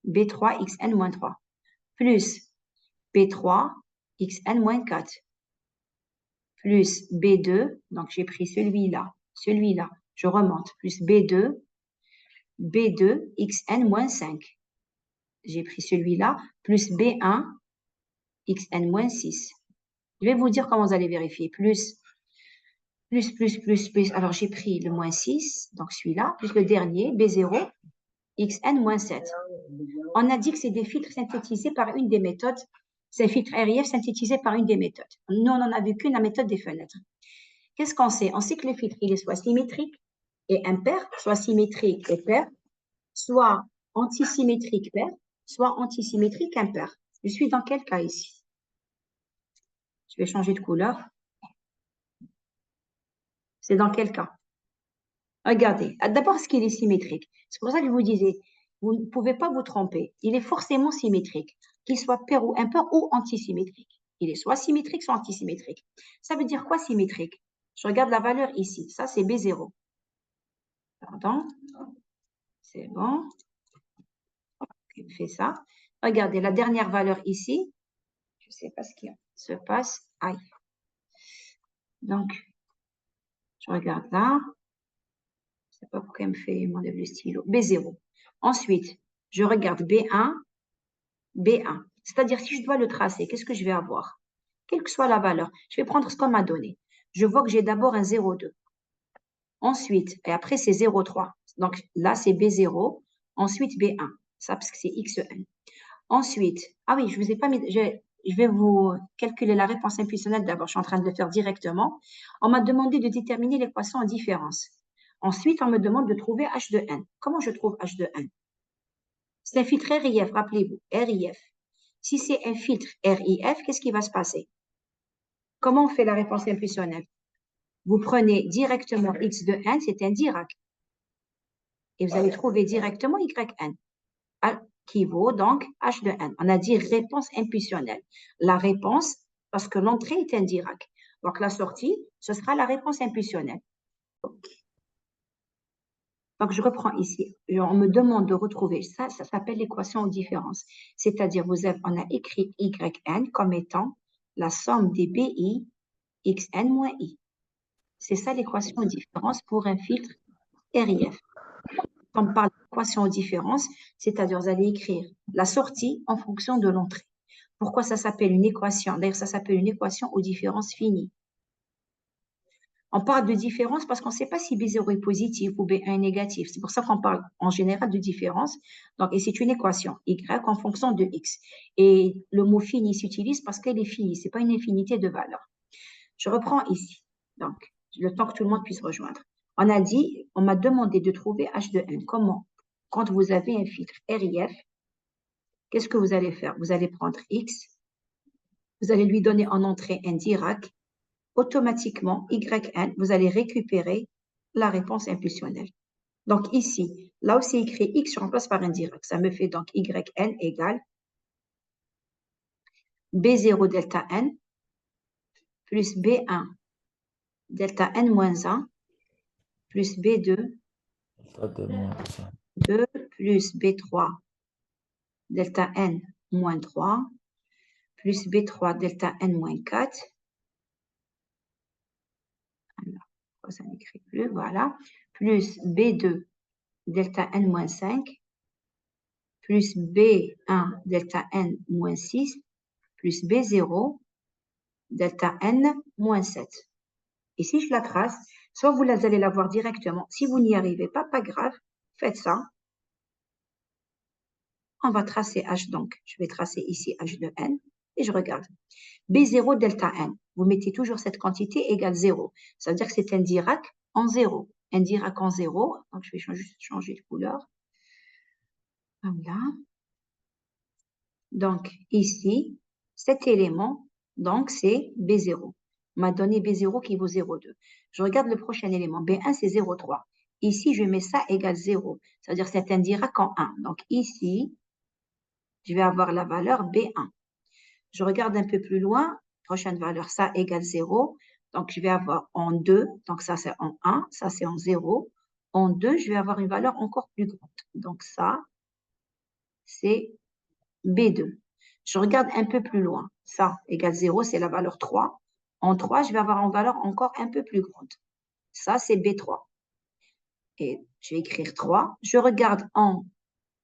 B3 XN-3 plus B3 XN-4 plus B2, donc j'ai pris celui-là, je remonte, plus B2 XN-5. J'ai pris celui-là, plus B1 XN-6. Je vais vous dire comment vous allez vérifier. Plus. Alors, j'ai pris le moins 6, donc celui-là, plus le dernier, B0, XN-7. On a dit que c'est des filtres synthétisés par une des méthodes. C'est un filtre RIF synthétisé par une des méthodes. Nous, on n'en a vu qu'une, la méthode des fenêtres. Qu'est-ce qu'on sait? On sait que le filtre, il est soit symétrique et impair, soit symétrique et pair, soit antisymétrique pair, soit antisymétrique impair. Je suis dans quel cas ici? Je vais changer de couleur. C'est dans quel cas? Regardez, d'abord, est-ce qu'il est symétrique? C'est pour ça que je vous disais, vous ne pouvez pas vous tromper. Il est forcément symétrique, qu'il soit pair ou impair ou antisymétrique. Il est soit symétrique, soit antisymétrique. Ça veut dire quoi symétrique? Je regarde la valeur ici. Ça, c'est B0. Pardon. C'est bon. On fait ça. Regardez, la dernière valeur ici. Je ne sais pas ce qui se passe. Aïe. Donc, je regarde là. Je ne sais pas pourquoi il me fait m'enlève le stylo. B0. Ensuite, je regarde B1, B1. C'est-à-dire, si je dois le tracer, qu'est-ce que je vais avoir? Quelle que soit la valeur, je vais prendre ce qu'on m'a donné. Je vois que j'ai d'abord un 0,2. Ensuite, et après, c'est 0,3. Donc là, c'est B0. Ensuite, B1. Ça, parce que c'est XN. Ensuite, ah oui, je vous ai pas mis, je vais vous calculer la réponse intuitionnelle d'abord. Je suis en train de le faire directement. On m'a demandé de déterminer l'équation en différence. Ensuite, on me demande de trouver H de n. Comment je trouve H de n? C'est un filtre RIF, rappelez-vous, RIF. Si c'est un filtre RIF, qu'est-ce qui va se passer? Comment on fait la réponse intuitionnelle? Vous prenez directement X de n, c'est un Dirac. Et vous allez trouver directement YN, qui vaut donc H de n. On a dit réponse impulsionnelle. La réponse, parce que l'entrée est un Dirac. Donc la sortie, ce sera la réponse impulsionnelle. Donc je reprends ici. On me demande de retrouver ça, ça s'appelle l'équation aux différences. C'est-à-dire, on a écrit YN comme étant la somme des BI XN moins I. C'est ça l'équation aux différences pour un filtre RIF. Quand on parle d'équation aux différences, c'est-à-dire vous allez écrire la sortie en fonction de l'entrée. Pourquoi ça s'appelle une équation? D'ailleurs, ça s'appelle une équation aux différences finies. On parle de différence parce qu'on ne sait pas si B0 est positif ou B1 est négatif. C'est pour ça qu'on parle en général de différence. Donc, et c'est une équation Y en fonction de X. Et le mot fini s'utilise parce qu'elle est finie. Ce n'est pas une infinité de valeurs. Je reprends ici. Donc, le temps que tout le monde puisse rejoindre. On a dit, on m'a demandé de trouver H de n. Comment? Quand vous avez un filtre RIF, qu'est-ce que vous allez faire? Vous allez prendre X, vous allez lui donner en entrée un Dirac, automatiquement, YN, vous allez récupérer la réponse impulsionnelle. Donc ici, là où c'est écrit X, je remplace par un Dirac. Ça me fait donc YN égale B0 delta N plus B1 delta N moins 1 plus B2 2 plus B3 delta N moins 3 plus B3 delta N moins 4. Alors, ça n'écrit plus, voilà. Plus B2 delta N moins 5 plus B1 delta N moins 6 plus B0 delta N moins 7. Et si je la trace, soit vous allez la voir directement. Si vous n'y arrivez pas, pas grave, faites ça. On va tracer H donc. Je vais tracer ici H de N et je regarde. B0 delta N, vous mettez toujours cette quantité égale 0. Ça veut dire que c'est un Dirac en 0. Un Dirac en 0. Donc, je vais juste changer de couleur. Voilà. Donc, ici, cet élément, donc, c'est B0. On m'a donné B0 qui vaut 0,2. Je regarde le prochain élément. B1, c'est 0,3. Ici, je mets ça égale 0. C'est-à-dire que c'est un Dirac en 1. Donc, ici, je vais avoir la valeur B1. Je regarde un peu plus loin. Prochaine valeur, ça égale 0. Donc, je vais avoir en 2. Donc, ça, c'est en 1. Ça, c'est en 0. En 2, je vais avoir une valeur encore plus grande. Donc, ça, c'est B2. Je regarde un peu plus loin. Ça égale 0, c'est la valeur 3. En 3, je vais avoir une valeur encore un peu plus grande. Ça, c'est B3. Et je vais écrire 3. Je regarde en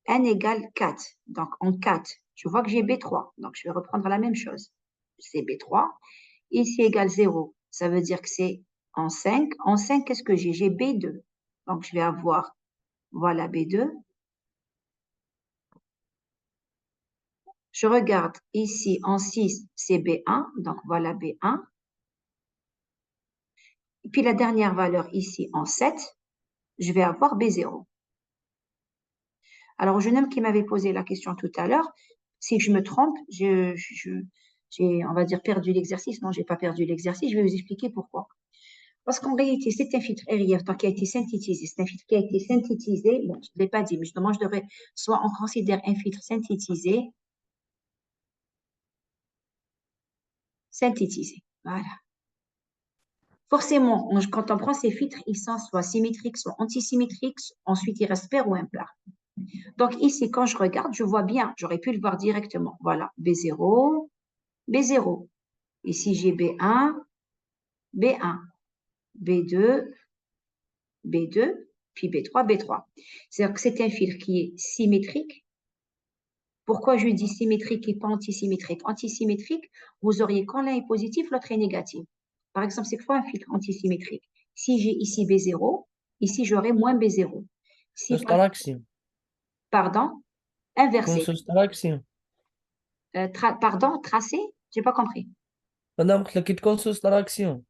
n égale 4. Donc, en 4, je vois que j'ai B3. Donc, je vais reprendre la même chose. C'est B3. Ici égale 0. Ça veut dire que c'est en 5. En 5, qu'est-ce que j'ai? J'ai B2. Donc, je vais avoir, voilà B2. Je regarde ici en 6, c'est B1. Donc, voilà B1. Et puis, la dernière valeur ici en 7, je vais avoir B0. Alors, au jeune homme qui m'avait posé la question tout à l'heure, si je me trompe, j'ai, on va dire, perdu l'exercice. Non, je n'ai pas perdu l'exercice. Je vais vous expliquer pourquoi. Parce qu'en réalité, c'est un filtre RIF donc, qui a été synthétisé. C'est un filtre qui a été synthétisé. Bon, je ne l'ai pas dit, mais justement, je devrais, soit on considère un filtre synthétisé. Synthétisé, voilà. Forcément, quand on prend ces filtres, ils sont soit symétriques, soit antisymétriques. Ensuite, il reste pair ou impair. Donc ici, quand je regarde, je vois bien, j'aurais pu le voir directement. Voilà, B0, B0. Ici, j'ai B1, B1, B2, B2, puis B3, B3. C'est-à-dire que c'est un filtre qui est symétrique. Pourquoi je dis symétrique et pas antisymétrique? Antisymétrique, vous auriez quand l'un est positif, l'autre est négatif. Par exemple, c'est quoi un filtre antisymétrique? Si j'ai ici B0, ici j'aurai moins B0. Si, Soustraction. pardon, inversé. Soustraction. Pardon, tracé? Je n'ai pas compris. Madame, قلت لك تكون soustraction.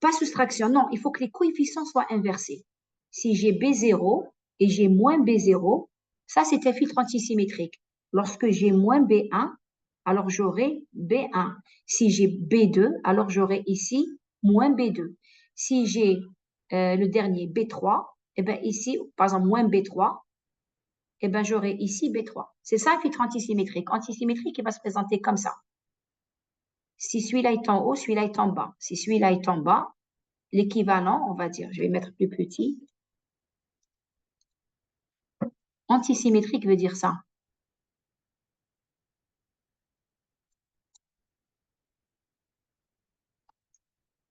Pas soustraction, non, il faut que les coefficients soient inversés. Si j'ai B0 et j'ai moins B0, ça c'est un filtre antisymétrique. Lorsque j'ai moins B1, alors j'aurai B1. Si j'ai B2, alors j'aurai ici moins B2. Si j'ai le dernier B3, et bien ici, par exemple, moins B3, et bien j'aurai ici B3. C'est ça un filtre antisymétrique. Antisymétrique, il va se présenter comme ça. Si celui-là est en haut, celui-là est en bas. Si celui-là est en bas, l'équivalent, on va dire, je vais mettre plus petit. Antisymétrique veut dire ça.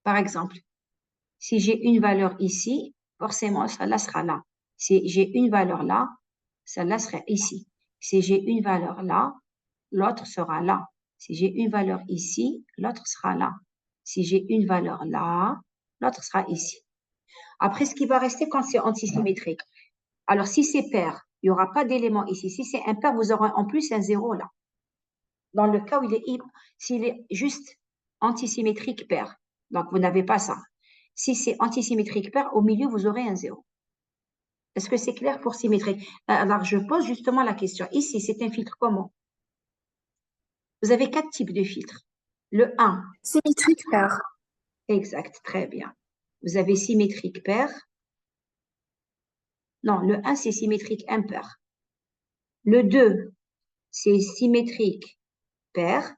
Par exemple, si j'ai une valeur ici, forcément, celle-là sera là. Si j'ai une valeur là, celle-là sera ici. Si j'ai une valeur là, l'autre sera là. Si j'ai une valeur ici, l'autre sera là. Si j'ai une valeur là, l'autre sera ici. Après, ce qui va rester quand c'est antisymétrique. Alors, si c'est pair, il n'y aura pas d'élément ici. Si c'est impair, vous aurez en plus un 0 là. Dans le cas où s'il est juste antisymétrique pair. Donc, vous n'avez pas ça. Si c'est antisymétrique pair, au milieu, vous aurez un 0. Est-ce que c'est clair pour symétrique? Alors, je pose justement la question. Ici, c'est un filtre comment? Vous avez 4 types de filtres. Le 1. Symétrique pair. Exact, très bien. Vous avez symétrique pair. Non, le 1, c'est symétrique impair. Le 2, c'est symétrique pair.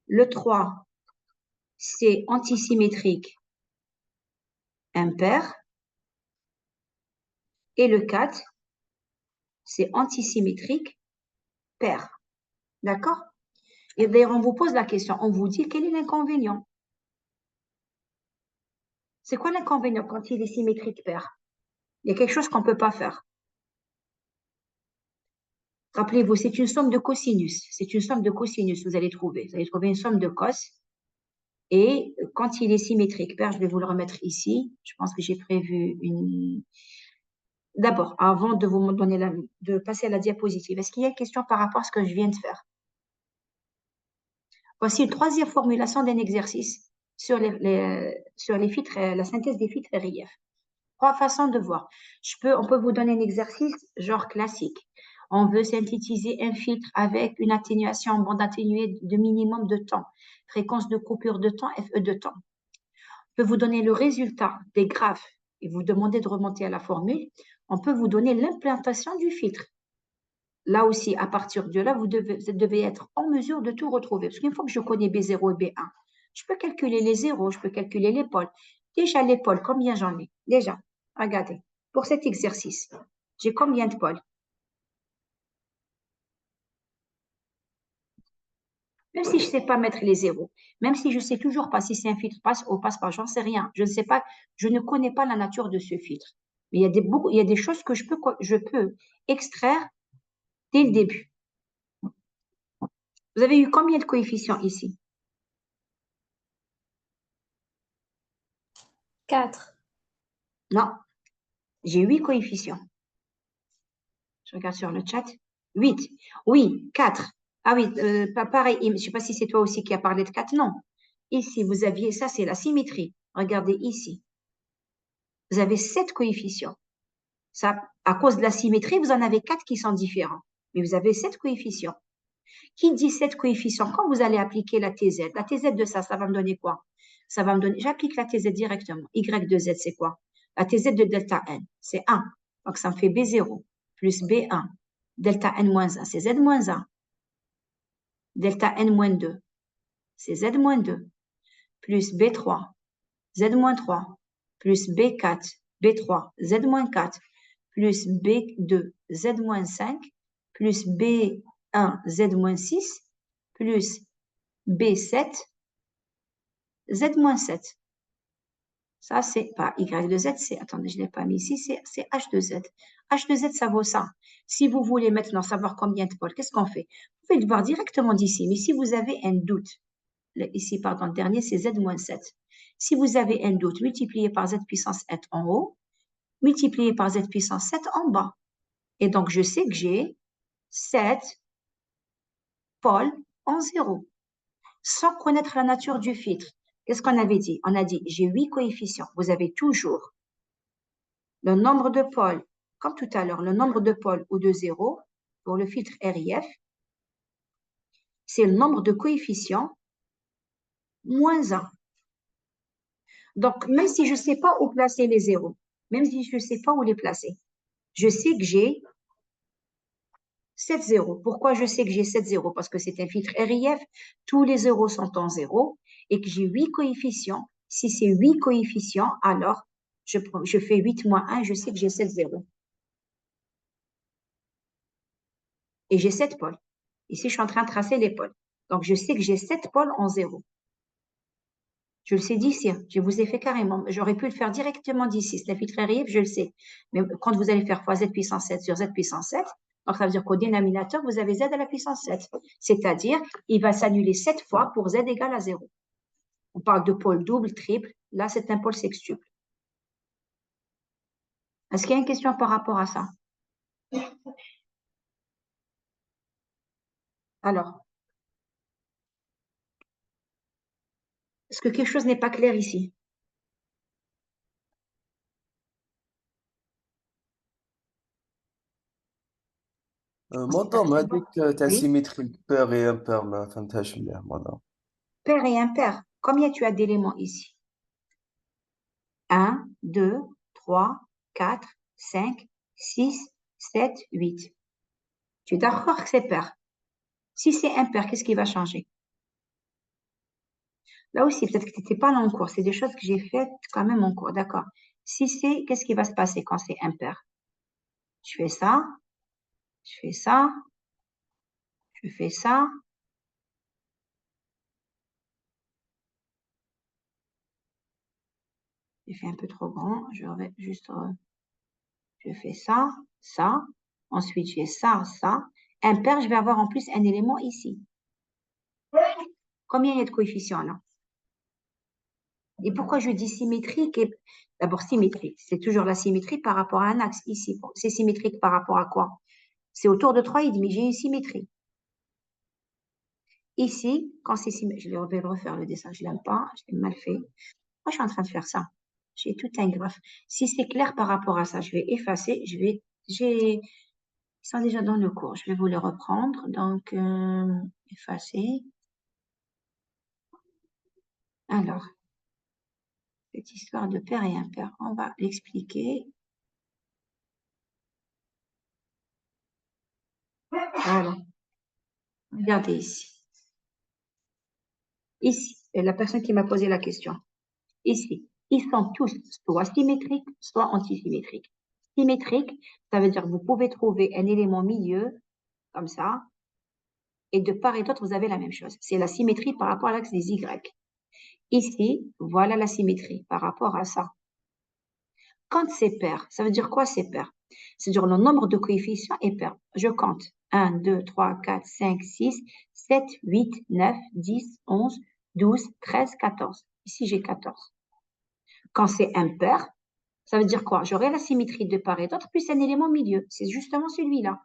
Le 3, c'est antisymétrique impair. Et le 4, c'est antisymétrique pair. D'accord? Et d'ailleurs, on vous pose la question, on vous dit quel est l'inconvénient? C'est quoi l'inconvénient quand il est symétrique pair? Il y a quelque chose qu'on ne peut pas faire. Rappelez-vous, c'est une somme de cosinus. C'est une somme de cosinus, vous allez trouver. Vous allez trouver une somme de cos. Et quand il est symétrique pair, je vais vous le remettre ici. Je pense que j'ai prévu une... D'abord, avant de vous donner de passer à la diapositive, est-ce qu'il y a une question par rapport à ce que je viens de faire? Voici une troisième formulation d'un exercice sur les filtres, la synthèse des filtres RIF. 3 façons de voir. On peut vous donner un exercice genre classique. On veut synthétiser un filtre avec une atténuation en bande atténuée de minimum de temps. Fréquence de coupure de temps, FE de temps. On peut vous donner le résultat des graphes et vous demander de remonter à la formule. On peut vous donner l'implantation du filtre. Là aussi, à partir de là, vous devez être en mesure de tout retrouver. Parce qu'une fois que je connais B0 et B1, je peux calculer les zéros, je peux calculer les pôles. Déjà, les pôles, combien j'en ai? Déjà, regardez, pour cet exercice, j'ai combien de pôles? Même si je ne sais pas mettre les zéros, même si je ne sais toujours pas si c'est un filtre passe ou passe pas, j'en sais rien. Je ne sais pas, je ne connais pas la nature de ce filtre. Mais il y a des choses que je peux extraire dès le début. Vous avez eu combien de coefficients ici? 4. Non, j'ai 8 coefficients. Je regarde sur le chat. 8. Oui, 4. Ah oui, pareil, je ne sais pas si c'est toi aussi qui as parlé de 4. Non. Ici, vous aviez, ça c'est la symétrie. Regardez ici. Vous avez 7 coefficients. Ça, à cause de la symétrie, vous en avez 4 qui sont différents. Mais vous avez 7 coefficients. Qui dit 7 coefficients? Quand vous allez appliquer la TZ de ça va me donner quoi? Ça va me donner, j'applique la TZ directement. Y de Z, c'est quoi? La TZ de delta N, c'est 1. Donc, ça me fait B0 plus B1. Delta N moins 1, c'est Z moins 1. Delta N moins 2, c'est Z moins 2. Plus B3, Z moins 3. Plus B4, B3, Z moins 4. Plus B2, Z moins 5. Plus B1, Z moins 6. Plus B7, Z moins 7. Ça, c'est pas Y de Z, c'est, attendez, je ne l'ai pas mis ici, c'est H de Z. H de Z, ça vaut ça. Si vous voulez maintenant savoir combien de pôles, qu'est-ce qu'on fait? Vous pouvez le voir directement d'ici, mais si vous avez un doute, ici, pardon, le dernier, c'est Z moins 7. Si vous avez un doute, multipliez par Z puissance 7 en haut, multiplié par Z puissance 7 en bas. Et donc, je sais que j'ai 7 pôles en 0. Sans connaître la nature du filtre, qu'est-ce qu'on avait dit? On a dit, j'ai 8 coefficients. Vous avez toujours le nombre de pôles, comme tout à l'heure, le nombre de pôles ou de 0 pour le filtre RIF, c'est le nombre de coefficients moins 1. Donc, même si je ne sais pas où placer les zéros, même si je ne sais pas où les placer, je sais que j'ai 7 zéros. Pourquoi je sais que j'ai 7 zéros? Parce que c'est un filtre RIF, tous les zéros sont en 0 et que j'ai 8 coefficients. Si c'est 8 coefficients, alors je fais 8 moins 1, je sais que j'ai 7 zéros. Et j'ai 7 pôles. Ici, je suis en train de tracer les pôles. Donc, je sais que j'ai 7 pôles en 0. Je le sais d'ici, je vous ai fait carrément. J'aurais pu le faire directement d'ici. C'est un filtre RIF, je le sais. Mais quand vous allez faire fois Z puissance 7 sur Z puissance 7, donc ça veut dire qu'au dénominateur, vous avez Z à la puissance 7. C'est-à-dire, il va s'annuler 7 fois pour Z égale à 0. On parle de pôle double, triple. Là, c'est un pôle sextuple. Est-ce qu'il y a une question par rapport à ça? Alors, est-ce que quelque chose n'est pas clair ici? مدام هذيك تاع Oui. سيميتريك بير اي امبير ما فهمتهاش مليح مدام. Pair et impair. Combien tu as d'éléments ici? 1, 2, 3, 4, 5, 6, 7, 8. Tu es d'accord que c'est pair? Si c'est impair, qu'est-ce qui va changer? Là aussi, peut-être que tu n'étais pas là en cours. C'est des choses que j'ai faites quand même en cours. D'accord. Si c'est, qu'est-ce qui va se passer quand c'est impair? Je fais ça, je fais ça, je fais ça. J'ai fait un peu trop grand. Je vais juste, je fais ça, ça. Ensuite, j'ai ça, ça. Impair, je vais avoir en plus un élément ici. Combien il y a de coefficients là? Et pourquoi je dis symétrique? D'abord, symétrique, c'est toujours la symétrie par rapport à un axe ici. C'est symétrique par rapport à quoi? C'est autour de 3,5, j'ai une symétrie. Ici, quand c'est symétrique, je vais refaire le dessin, je ne l'aime pas, je l'ai mal fait. Moi, je suis en train de faire ça. J'ai tout un graphe. Si c'est clair par rapport à ça, je vais effacer, ils sont déjà dans le cours, je vais vous les reprendre. Donc, effacer. Alors, cette histoire de pair et impair, on va l'expliquer. Voilà. Regardez ici. Ici, la personne qui m'a posé la question. Ici, ils sont tous soit symétriques, soit antisymétriques. Symétrique, ça veut dire que vous pouvez trouver un élément milieu, comme ça, et de part et d'autre, vous avez la même chose. C'est la symétrie par rapport à l'axe des Y. Ici, voilà la symétrie par rapport à ça. Quand c'est pair, ça veut dire quoi c'est pair? C'est-à-dire le nombre de coefficients est pair. Je compte 1, 2, 3, 4, 5, 6, 7, 8, 9, 10, 11, 12, 13, 14. Ici, j'ai 14. Quand c'est impair, ça veut dire quoi? J'aurai la symétrie de part et d'autre, plus un élément milieu. C'est justement celui-là.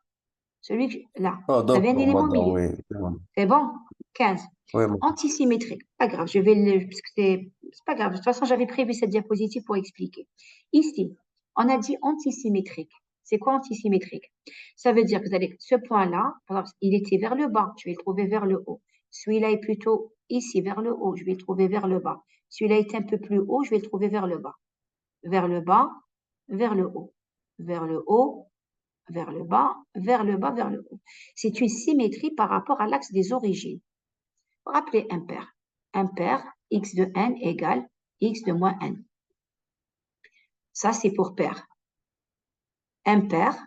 Celui-là. اه Vous avez un دونك élément مدام milieu. وي C'est bon? 15. وي مدام. Antisymétrique. Pas grave, je vais le. Parce que c'est pas grave. De toute façon, j'avais prévu cette diapositive pour expliquer. Ici, on a dit antisymétrique. C'est quoi antisymétrique? Ça veut dire que vous allez. Ce point-là, par exemple, il était vers le bas, je vais le trouver vers le haut. Celui-là est plutôt ici, vers le haut, je vais le trouver vers le bas. Celui-là est un peu plus haut, je vais le trouver vers le bas. Vers le bas, vers le haut. Vers le haut, vers le bas, vers le bas, vers le haut. C'est une symétrie par rapport à l'axe des origines. Rappelez impair. Impair, x de n égale x de moins n. Ça, c'est pour pair. Impair,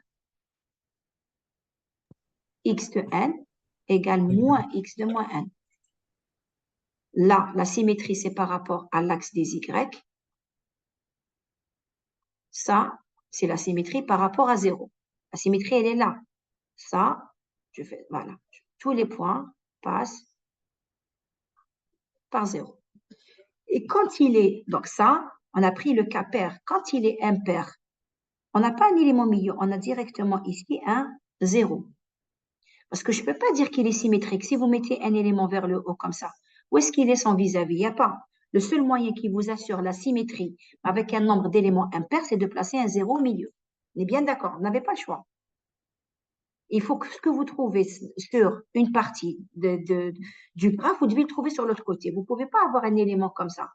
x de n égale moins x de moins n. Là, la symétrie, c'est par rapport à l'axe des y. Ça, c'est la symétrie par rapport à 0. La symétrie, elle est là. Ça, je fais, voilà. Tous les points passent par 0. Et quand il est, donc ça, on a pris le cas pair. Quand il est impair, on n'a pas un élément milieu, on a directement ici un 0. Parce que je ne peux pas dire qu'il est symétrique. Si vous mettez un élément vers le haut comme ça, où est-ce qu'il est son vis-à-vis? Il n'y a pas. Le seul moyen qui vous assure la symétrie avec un nombre d'éléments impairs, c'est de placer un 0 au milieu. On est bien d'accord, vous n'avez pas le choix. Il faut que ce que vous trouvez sur une partie du graphe, vous devez le trouver sur l'autre côté. Vous ne pouvez pas avoir un élément comme ça.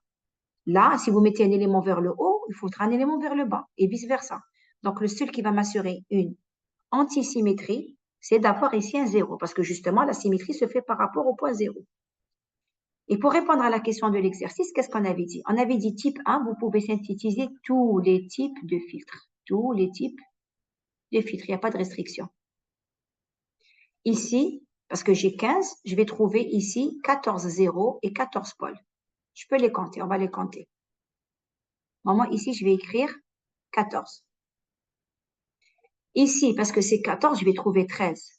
Là, si vous mettez un élément vers le haut, il faudra un élément vers le bas et vice-versa. Donc, le seul qui va m'assurer une antisymétrie, c'est d'avoir ici un 0 parce que justement, la symétrie se fait par rapport au point 0. Et pour répondre à la question de l'exercice, qu'est-ce qu'on avait dit? On avait dit type 1, vous pouvez synthétiser tous les types de filtres. Tous les types de filtres, il n'y a pas de restriction. Ici, parce que j'ai 15, je vais trouver ici 14 zéros et 14 pôles. Je peux les compter, on va les compter. Moi, ici, je vais écrire 14. Ici, parce que c'est 14, je vais trouver 13.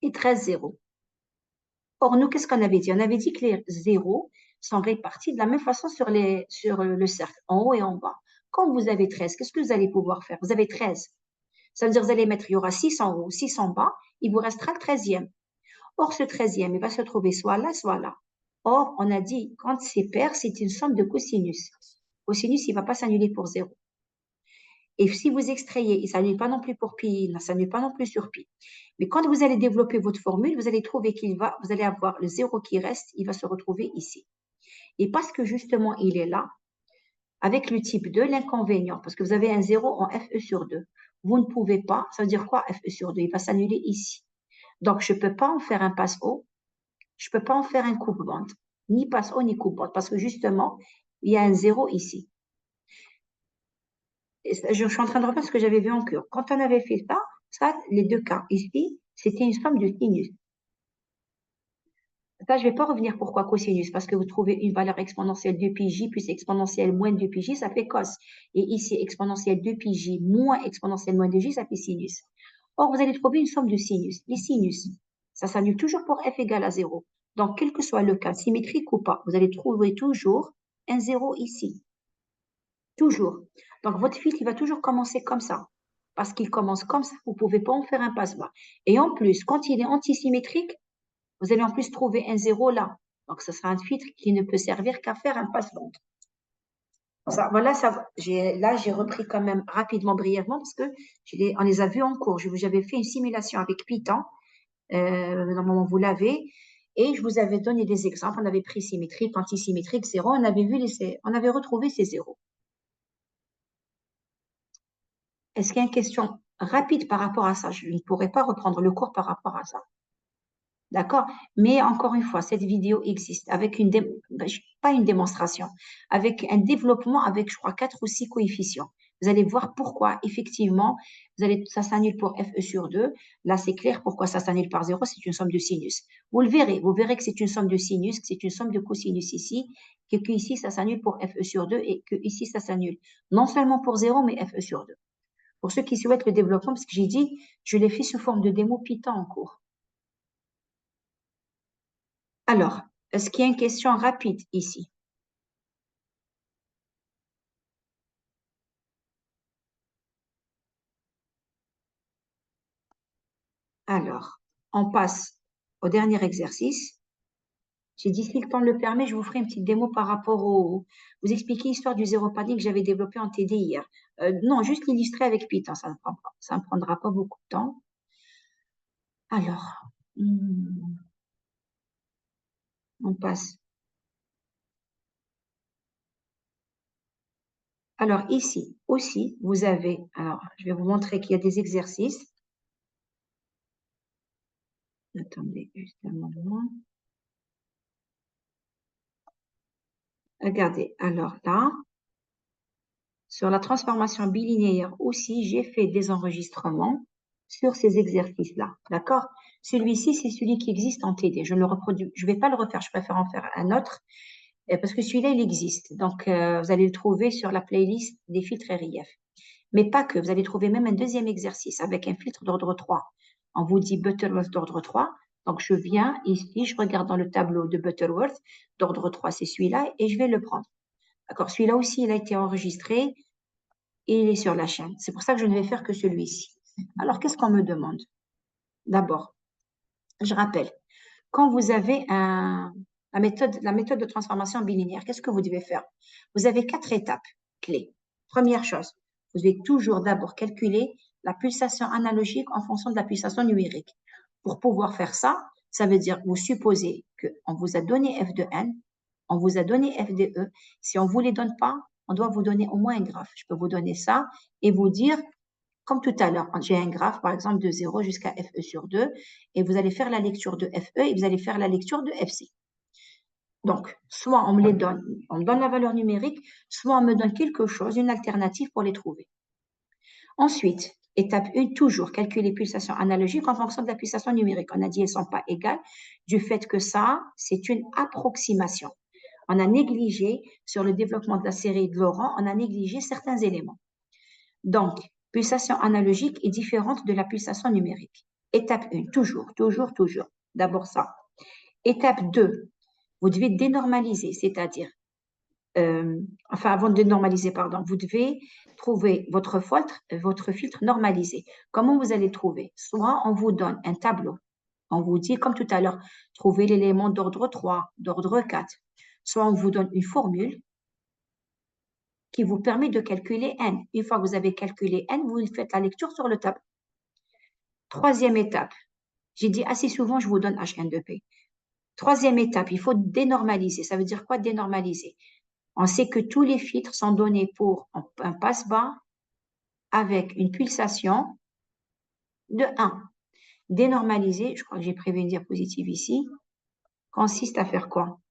Et 13 zéros. Or, nous, qu'est-ce qu'on avait dit? On avait dit que les zéros sont répartis de la même façon sur le cercle, en haut et en bas. Quand vous avez 13, qu'est-ce que vous allez pouvoir faire? Vous avez 13. Ça veut dire que vous allez mettre, il y aura 6 en haut, 6 en bas, il vous restera le 13e. Or, ce 13e, il va se trouver soit là, soit là. Or, on a dit, quand c'est pair, c'est une somme de cosinus. Cosinus, il ne va pas s'annuler pour 0. Et si vous extrayez, il ne s'annule pas non plus pour pi, il ne s'annule pas non plus sur pi. Mais quand vous allez développer votre formule, vous allez trouver vous allez avoir le 0 qui reste, il va se retrouver ici. Et parce que justement, il est là, avec le type 2, l'inconvénient, parce que vous avez un 0 en FE sur 2, vous ne pouvez pas, ça veut dire quoi FE sur 2? Il va s'annuler ici. Donc, je ne peux pas en faire un passe haut, je ne peux pas en faire un coupe-bande, ni passe haut, ni coupe-bande, parce que justement, il y a un 0 ici. Je suis en train de reprendre ce que j'avais vu en cours. Quand on avait fait ça, les deux cas ici, c'était une somme de sinus. Ça, je ne vais pas revenir pourquoi cosinus, parce que vous trouvez une valeur exponentielle de πj plus exponentielle moins de πj, ça fait cos. Et ici, exponentielle de πj moins exponentielle moins de j, ça fait sinus. Or, vous allez trouver une somme de sinus. Les sinus, ça s'annule toujours pour f égale à 0. Donc, quel que soit le cas, symétrique ou pas, vous allez trouver toujours un 0 ici. Toujours. Donc, votre filtre, il va toujours commencer comme ça. Parce qu'il commence comme ça, vous ne pouvez pas en faire un passe-bas. Et en plus, quand il est antisymétrique, vous allez en plus trouver un 0 là. Donc, ce sera un filtre qui ne peut servir qu'à faire un passe-bande. Voilà, là, j'ai repris quand même rapidement, brièvement, parce que on les a vus en cours. J'avais fait une simulation avec Python. Normalement, vous l'avez. Et je vous avais donné des exemples. On avait pris symétrique, antisymétrique, 0. On avait retrouvé ces zéros. Est-ce qu'il y a une question rapide par rapport à ça? Je ne pourrais pas reprendre le cours par rapport à ça. D'accord? Mais encore une fois, cette vidéo existe avec pas une démonstration, avec un développement avec, je crois, 4 ou 6 coefficients. Vous allez voir pourquoi, effectivement, ça s'annule pour FE sur 2. Là, c'est clair pourquoi ça s'annule par 0, c'est une somme de sinus. Vous verrez que c'est une somme de sinus, que c'est une somme de cosinus ici, que ici, ça s'annule pour FE sur 2 et que ici, ça s'annule non seulement pour 0, mais FE sur 2. Pour ceux qui souhaitent le développement, parce que j'ai dit, je l'ai fait sous forme de démo Python en cours. Alors, est-ce qu'il y a une question rapide ici? Alors, on passe au dernier exercice. J'ai dit, si le temps le permet, je vous ferai une petite démo par rapport vous expliquer l'histoire du zéro panique que j'avais développé en TD hier. Non, juste l'illustrer avec Python, ça ne prendra pas beaucoup de temps. Alors, On passe. Alors ici aussi, vous avez, alors je vais vous montrer qu'il y a des exercices. Attendez juste un moment. Regardez, alors là, sur la transformation bilinéaire aussi, j'ai fait des enregistrements sur ces exercices-là, d'accord? Celui-ci, c'est celui qui existe en TD. Je ne le reproduis, je ne vais pas le refaire, je préfère en faire un autre parce que celui-là, il existe. Donc, vous allez le trouver sur la playlist des filtres RIF. Mais pas que, vous allez trouver même un deuxième exercice avec un filtre d'ordre 3. On vous dit Butterworth d'ordre 3. Donc, je viens ici, je regarde dans le tableau de Butterworth d'ordre 3, c'est celui-là, et je vais le prendre. D'accord, celui-là aussi, il a été enregistré et il est sur la chaîne. C'est pour ça que je ne vais faire que celui-ci. Alors, qu'est-ce qu'on me demande? D'abord, je rappelle, quand vous avez la méthode de transformation bilinéaire, qu'est-ce que vous devez faire? Vous avez 4 étapes clés. Première chose, vous devez toujours d'abord calculer la pulsation analogique en fonction de la pulsation numérique. Pour pouvoir faire ça, ça veut dire vous supposez qu'on vous a donné f de n, on vous a donné f de e. Si on ne vous les donne pas, on doit vous donner au moins un graphe. Je peux vous donner ça et vous dire, comme tout à l'heure, j'ai un graphe, par exemple, de 0 jusqu'à FE sur 2, et vous allez faire la lecture de FE et vous allez faire la lecture de FC. Donc, soit on me les donne, on me donne la valeur numérique, soit on me donne quelque chose, une alternative pour les trouver. Ensuite, étape 1, toujours calculer les pulsations analogiques en fonction de la pulsation numérique. On a dit qu'elles ne sont pas égales du fait que ça, c'est une approximation. On a négligé, sur le développement de la série de Laurent, on a négligé certains éléments. Donc, pulsation analogique est différente de la pulsation numérique. Étape 1, toujours. D'abord ça. Étape 2, vous devez dénormaliser, c'est-à-dire, avant de dénormaliser, pardon, vous devez trouver votre filtre normalisé. Comment vous allez le trouver? Soit on vous donne un tableau, on vous dit, comme tout à l'heure, trouvez l'élément d'ordre 3, d'ordre 4. Soit on vous donne une formule qui vous permet de calculer n. Une fois que vous avez calculé n, vous faites la lecture sur le tableau. Troisième étape, j'ai dit assez souvent, je vous donne Hn de P. Troisième étape, il faut dénormaliser. Ça veut dire quoi dénormaliser? On sait que tous les filtres sont donnés pour un passe-bas avec une pulsation de 1. Dénormaliser, je crois que j'ai prévu une diapositive ici, consiste à faire quoi?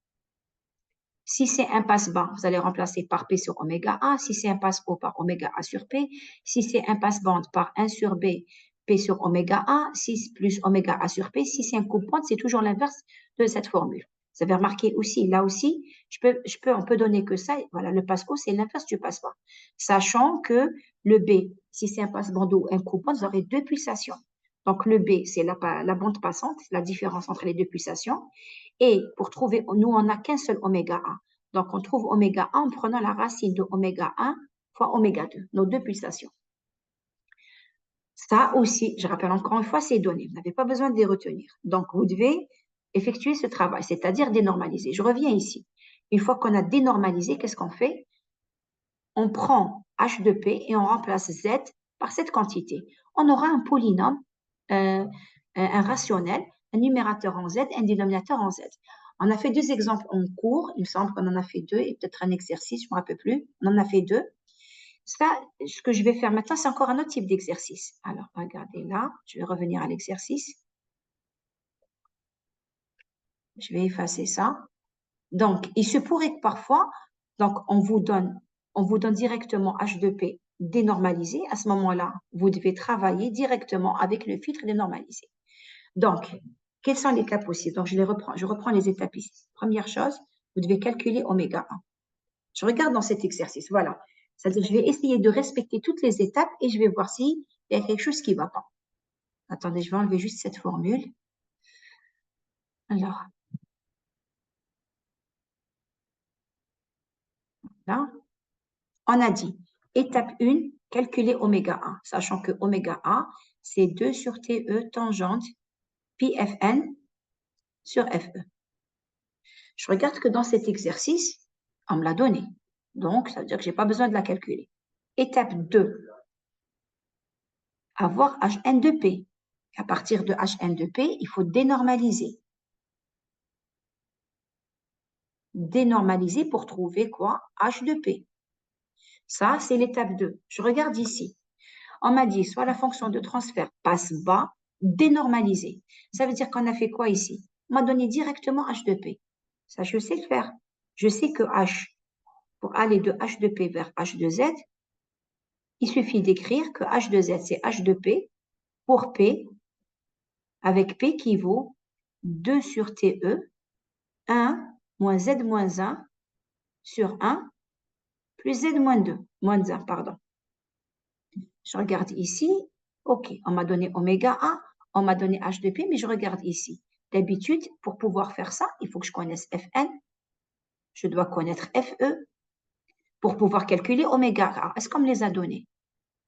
Si c'est un passe-bas, vous allez remplacer par P sur oméga A. Si c'est un passe-haut, par oméga A sur P. Si c'est un passe-bande, par 1 sur B, P sur oméga A. 6 plus oméga A sur P. Si c'est un coupe-pointe, c'est toujours l'inverse de cette formule. Vous avez remarqué aussi, là aussi, on peut donner que ça. Voilà, le passe-haut, c'est l'inverse du passe-bas. Sachant que le B, si c'est un passe-bande ou un coupe-pointe, vous aurez deux pulsations. Donc, le B, c'est la bande passante, la différence entre les deux pulsations. Et pour trouver, nous, on n'a qu'un seul oméga A. Donc, on trouve oméga A en prenant la racine de oméga 1 fois oméga 2, nos deux pulsations. Ça aussi, je rappelle encore une fois, c'est donné. Vous n'avez pas besoin de les retenir. Donc, vous devez effectuer ce travail, c'est-à-dire dénormaliser. Je reviens ici. Une fois qu'on a dénormalisé, qu'est-ce qu'on fait? On prend H de P et on remplace Z par cette quantité. On aura un polynôme, un rationnel, un numérateur en Z, un dénominateur en Z. On a fait deux exemples en cours, il me semble qu'on en a fait deux, et peut-être un exercice, je ne me rappelle plus. On en a fait deux. Ça, ce que je vais faire maintenant, c'est encore un autre type d'exercice. Alors, regardez là, je vais revenir à l'exercice. Je vais effacer ça. Donc, il se pourrait que parfois, donc, on vous donne directement H2P dénormalisé. À ce moment-là, vous devez travailler directement avec le filtre dénormalisé. Donc, quels sont les cas possibles? Donc, je reprends les étapes ici. Première chose, vous devez calculer oméga 1. Je regarde dans cet exercice, voilà. C'est-à-dire, je vais essayer de respecter toutes les étapes et je vais voir s'il y a quelque chose qui ne va pas. Attendez, je vais enlever juste cette formule. Alors, là, on a dit, étape 1, calculer oméga 1, sachant que oméga 1, c'est 2 sur TE tangente pi Fn sur Fe. Je regarde que dans cet exercice, on me l'a donné. Donc, ça veut dire que je n'ai pas besoin de la calculer. Étape 2, avoir Hn de P. À partir de Hn de P, il faut dénormaliser. dénormaliser pour trouver quoi? H de P. Ça, c'est l'étape 2. Je regarde ici. On m'a dit soit la fonction de transfert passe bas, dénormalisée. Ça veut dire qu'on a fait quoi ici? On m'a donné directement H de P. Ça, je sais le faire. Je sais que H, pour aller de H de P vers H de Z, il suffit d'écrire que H de Z, c'est H de P pour P, avec P qui vaut 2 sur TE, 1 moins Z moins 1 sur 1 plus Z moins 2, moins 1, pardon. Je regarde ici, ok, on m'a donné oméga A, on m'a donné H de P, mais je regarde ici. D'habitude, pour pouvoir faire ça, il faut que je connaisse Fn, je dois connaître Fe, pour pouvoir calculer oméga A. Est-ce qu'on me les a donnés?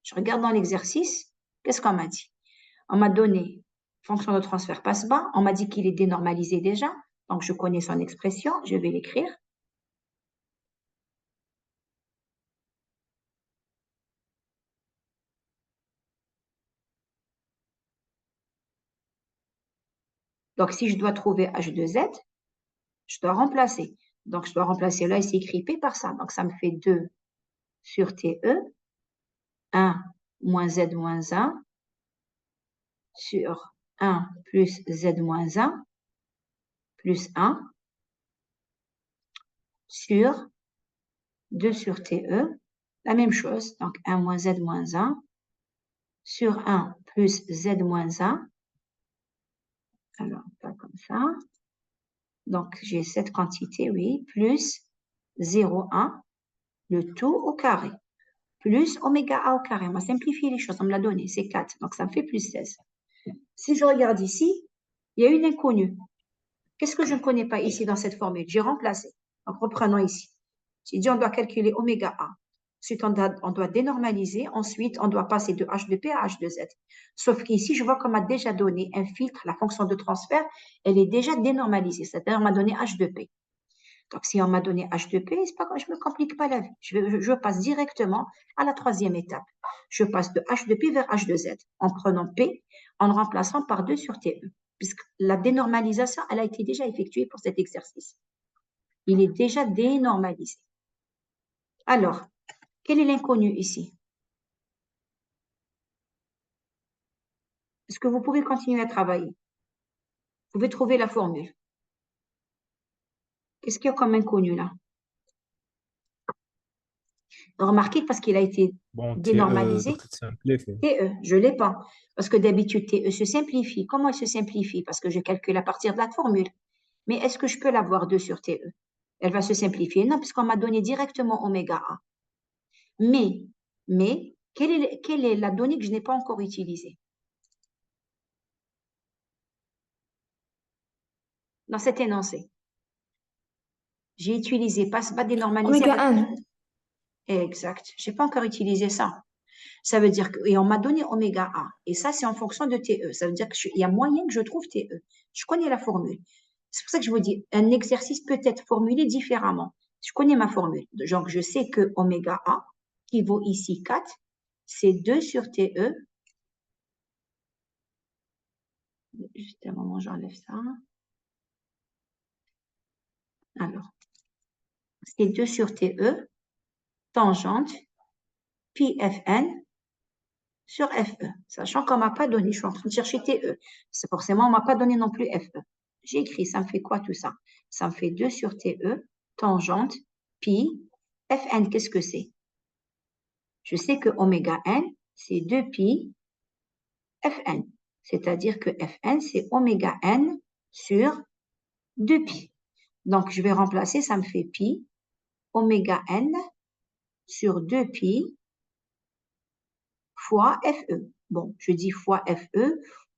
Je regarde dans l'exercice, qu'est-ce qu'on m'a dit? On m'a donné fonction de transfert passe bas, on m'a dit qu'il est dénormalisé déjà, donc je connais son expression, je vais l'écrire. Donc, si je dois trouver H de Z, je dois remplacer. Donc, je dois remplacer là, c'est écrit P par ça. Donc, ça me fait 2 sur TE, 1 moins Z moins 1 sur 1 plus Z moins 1 plus 1 sur 2 sur TE. La même chose, donc 1 moins Z moins 1 sur 1 plus Z moins 1. Alors, pas comme ça. Donc, j'ai cette quantité, oui, plus 0,1, le tout au carré, plus oméga A au carré. On va simplifier les choses, on me l'a donné, c'est 4, donc ça me fait plus 16. Si je regarde ici, il y a une inconnue. Qu'est-ce que je ne connais pas ici dans cette formule? J'ai remplacé. Donc, reprenons ici. J'ai dit on doit calculer oméga A. Ensuite, on doit dénormaliser. Ensuite, on doit passer de H de P à H de Z. Sauf qu'ici, je vois qu'on m'a déjà donné un filtre, la fonction de transfert, elle est déjà dénormalisée. C'est-à-dire, on m'a donné H de P. Donc, si on m'a donné H de P, c'est pas, je ne me complique pas la vie. Je passe directement à la troisième étape. Je passe de H de P vers H de Z en prenant P, en le remplaçant par 2 sur TE. Puisque la dénormalisation, elle a été déjà effectuée pour cet exercice. Il est déjà dénormalisé. Alors, quel est l'inconnu ici? Est-ce que vous pouvez continuer à travailler? Vous pouvez trouver la formule. Qu'est-ce qu'il y a comme inconnu là? Remarquez que parce qu'il a été Bon, dénormalisé, donc تتسامبليفي. TE, je ne l'ai pas. Parce que d'habitude, TE se simplifie. Comment elle se simplifie? Parce que je calcule à partir de la formule. Mais est-ce que je peux l'avoir 2 sur TE? Elle va se simplifier. Non, puisqu'on m'a donné directement oméga A. Mais quelle est la donnée que je n'ai pas encore utilisée? Dans cet énoncé. J'ai utilisé passe bas dénormalisé. Oméga 1. Exact. Je n'ai pas encore utilisé ça. Ça veut dire que, et on m'a donné oméga A. Et ça, c'est en fonction de TE. Ça veut dire qu'il y a moyen que je trouve TE. Je connais la formule. C'est pour ça que je vous dis, un exercice peut être formulé différemment. Je connais ma formule. Donc, je sais que oméga A, qui vaut ici 4, c'est 2 sur TE. Juste un moment, j'enlève ça. Alors, c'est 2 sur TE, tangente, pi Fn sur Fe. Sachant qu'on ne m'a pas donné, je suis en train de chercher TE. C'est forcément, on ne m'a pas donné non plus Fe. J'ai écrit, ça me fait quoi tout ça? Ça me fait 2 sur TE, tangente, pi, Fn, qu'est-ce que c'est? Je sais que oméga n, c'est 2 pi Fn. C'est-à-dire que Fn, c'est oméga n sur 2 pi. Donc, je vais remplacer, ça me fait pi, oméga n sur 2 pi fois Fe. Bon, je dis fois Fe,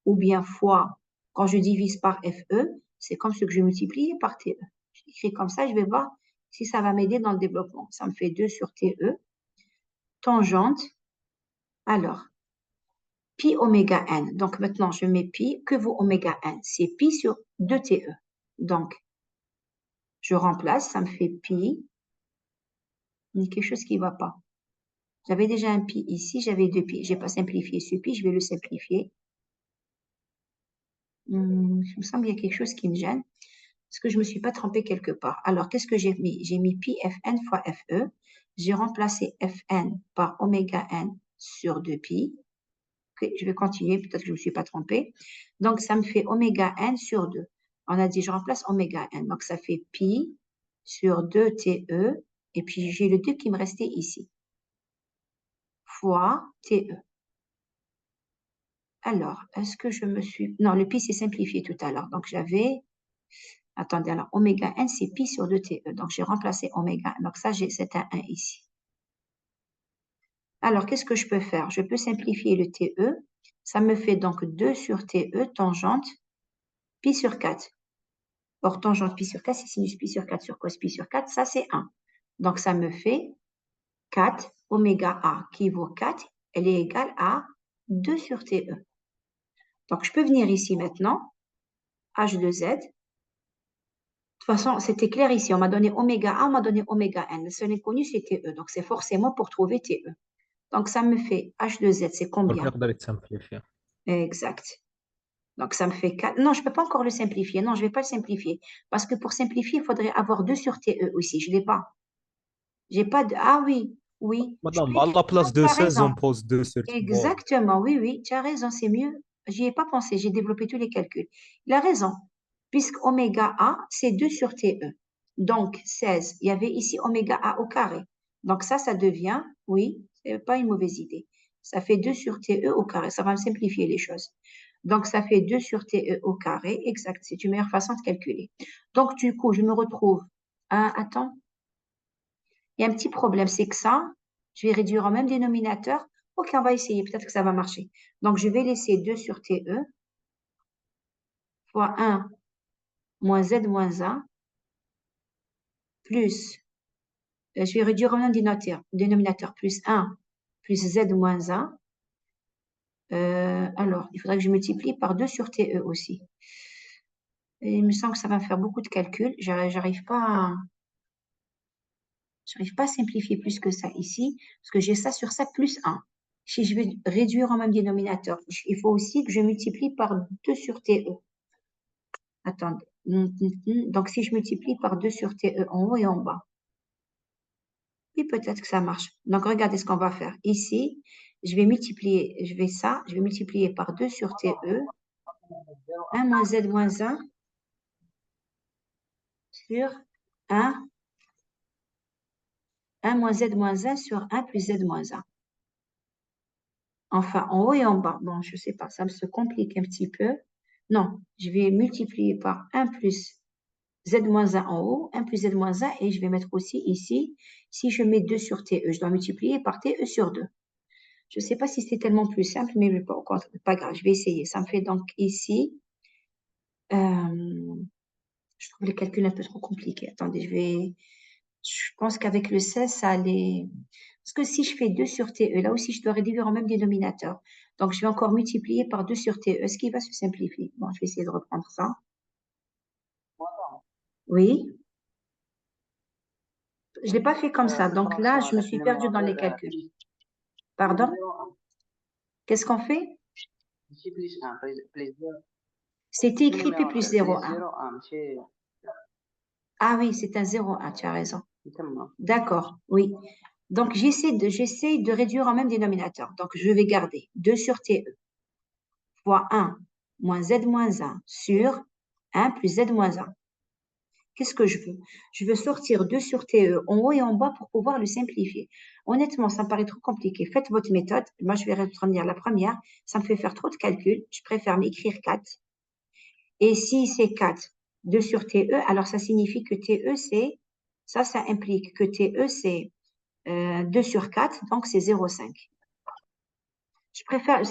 ou bien fois, quand je divise par Fe, c'est comme ce que je multiplie par TE. J'écris comme ça, je vais voir si ça va m'aider dans le développement. Ça me fait 2 sur TE, tangente, alors, pi oméga n. Donc maintenant, je mets pi, que vaut oméga n? C'est pi sur 2 TE. Donc, je remplace, ça me fait pi, il y a quelque chose qui ne va pas. J'avais déjà un pi ici, j'avais 2 pi. Je n'ai pas simplifié ce pi, je vais le simplifier. Il me semble qu'il y a quelque chose qui me gêne. Est-ce que je ne me suis pas trompée quelque part? Alors, qu'est-ce que j'ai mis? J'ai mis pi Fn fois Fe. J'ai remplacé Fn par oméga n sur 2pi. Okay, je vais continuer, peut-être que je ne me suis pas trompée. Donc, ça me fait oméga n sur 2. On a dit, je remplace oméga n. Donc, ça fait pi sur 2Te. Et puis, j'ai le 2 qui me restait ici. Fois Te. Alors, est-ce que je me suis... Non, le pi s'est simplifié tout à l'heure. Donc, j'avais... Attendez, alors, oméga n, c'est pi sur 2Te. Donc, j'ai remplacé oméga. Donc, ça, c'est un 1 ici. Alors, qu'est-ce que je peux faire? Je peux simplifier le Te. Ça me fait donc 2 sur Te tangente pi sur 4. Or, tangente pi sur 4, c'est sinus pi sur 4 sur cos pi sur 4. Ça, c'est 1. Donc, ça me fait 4 oméga A qui vaut 4. Elle est égale à 2 sur Te. Donc, je peux venir ici maintenant. H de Z. De toute façon, c'était clair ici. On m'a donné oméga A, on m'a donné oméga N. Le seul inconnu, c'est Te. Donc, c'est forcément pour trouver Te. Donc, ça me fait H de Z, c'est دونك combien? نقدر يتسامبليفي. Exact. Donc, ça me fait 4. Non, je ne peux pas encore le simplifier. Non, je ne vais pas le simplifier. Parce que pour simplifier, il faudrait avoir 2 sur TE aussi. Je ne l'ai pas. J'ai pas de... Ah oui, oui. Je peux مادام à écrire la ça, place tu de as 16 on raison. pose 2 sur 3. Exactement, oui, oui, tu as raison, c'est mieux. J'y ai pas pensé, j'ai développé tous les calculs. Il a raison, puisque oméga A, c'est 2 sur TE. Donc, 16, il y avait ici oméga A au carré. Donc ça devient, oui, c'est pas une mauvaise idée. Ça fait 2 sur TE au carré, ça va me simplifier les choses. Donc, ça fait 2 sur TE au carré, exact, c'est une meilleure façon de calculer. Donc, du coup, je me retrouve, attends, il y a un petit problème, c'est que ça, je vais réduire au même dénominateur. Ok, on va essayer, peut-être que ça va marcher. Donc, je vais laisser 2 sur TE fois 1 moins Z moins 1 plus, je vais réduire au même dénominateur, plus 1 plus Z moins 1. Alors, il faudrait que je multiplie par 2 sur TE aussi. Et il me semble que ça va me faire beaucoup de calculs. J'arrive pas à simplifier plus que ça ici, parce que j'ai ça sur ça plus 1. Si je vais réduire au même dénominateur, il faut aussi que je multiplie par 2 sur TE. Attendez. Donc, si je multiplie par 2 sur TE en haut et en bas, puis peut-être que ça marche. Donc, regardez ce qu'on va faire. Ici, je vais multiplier par 2 sur TE, 1 moins Z moins 1 sur 1, 1 moins Z moins 1 sur 1 plus Z moins 1. Enfin, en haut et en bas. Bon, je ne sais pas, ça me se complique un petit peu. Non, je vais multiplier par 1 plus Z-1 en haut, 1 plus Z-1, et je vais mettre aussi ici, si je mets 2 sur TE, je dois multiplier par TE sur 2. Je ne sais pas si c'est tellement plus simple, mais pas grave, je vais essayer. Ça me fait donc ici, je trouve les calculs un peu trop compliqués. Attendez, je pense qu'avec le 16, ça allait... Parce que si je fais 2 sur TE, là aussi, je dois réduire en même dénominateur. Donc, je vais encore multiplier par 2 sur TE, ce qui va se simplifier. Bon, je vais essayer de reprendre ça. Oui. Je ne l'ai pas fait comme ça. Donc là, je me suis perdue dans les calculs. Pardon? Qu'est-ce qu'on fait? C'était écrit P plus 0,1. Ah oui, c'est un 0,1, tu as raison. D'accord, oui. Donc, j'essaie de réduire en même dénominateur. Donc, je vais garder 2 sur TE fois 1 moins Z moins 1 sur 1 plus Z moins 1. Qu'est-ce que je veux? Je veux sortir 2 sur TE en haut et en bas pour pouvoir le simplifier. Honnêtement, ça me paraît trop compliqué. Faites votre méthode. Moi, je vais retenir la première. Ça me fait faire trop de calculs. Je préfère m'écrire 4. Et si c'est 4, 2 sur TE, alors ça signifie que TE, c'est... Ça implique que TE, c'est 2 sur 4, donc c'est 0,5. Je préfère...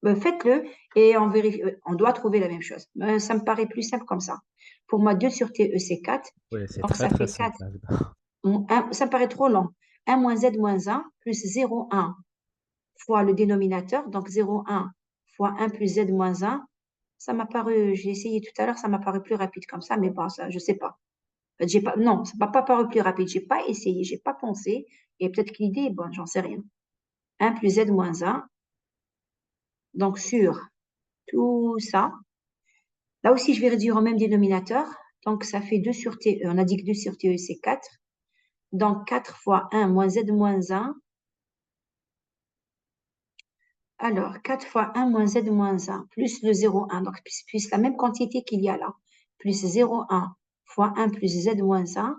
Faites-le et on vérifie. On doit trouver la même chose. Ça me paraît plus simple comme ça. Pour moi, 2 sur TE, c'est 4. Oui, c'est Donc, très, ça très fait 4. simple. Ça me paraît trop long. 1 moins Z moins 1 plus 0,1 fois le dénominateur. Donc, 0,1 fois 1 plus Z moins 1. Ça m'a paru, j'ai essayé tout à l'heure, ça m'a paru plus rapide comme ça, mais bon, ça, je ne sais pas. Non, ça ne m'a pas paru plus rapide. Je n'ai pas essayé, je n'ai pas pensé. Et peut-être que l'idée est bonne, j'en sais rien. 1 plus Z moins 1. Donc, sur tout ça. Là aussi, je vais réduire au même dénominateur. Donc, ça fait 2 sur TE. On a dit que 2 sur TE, c'est 4. Donc, 4 fois 1 moins Z moins 1. Alors, 4 fois 1 moins Z moins 1, plus le 0,1. Donc, plus la même quantité qu'il y a là. Plus 0,1 fois 1 plus Z moins 1.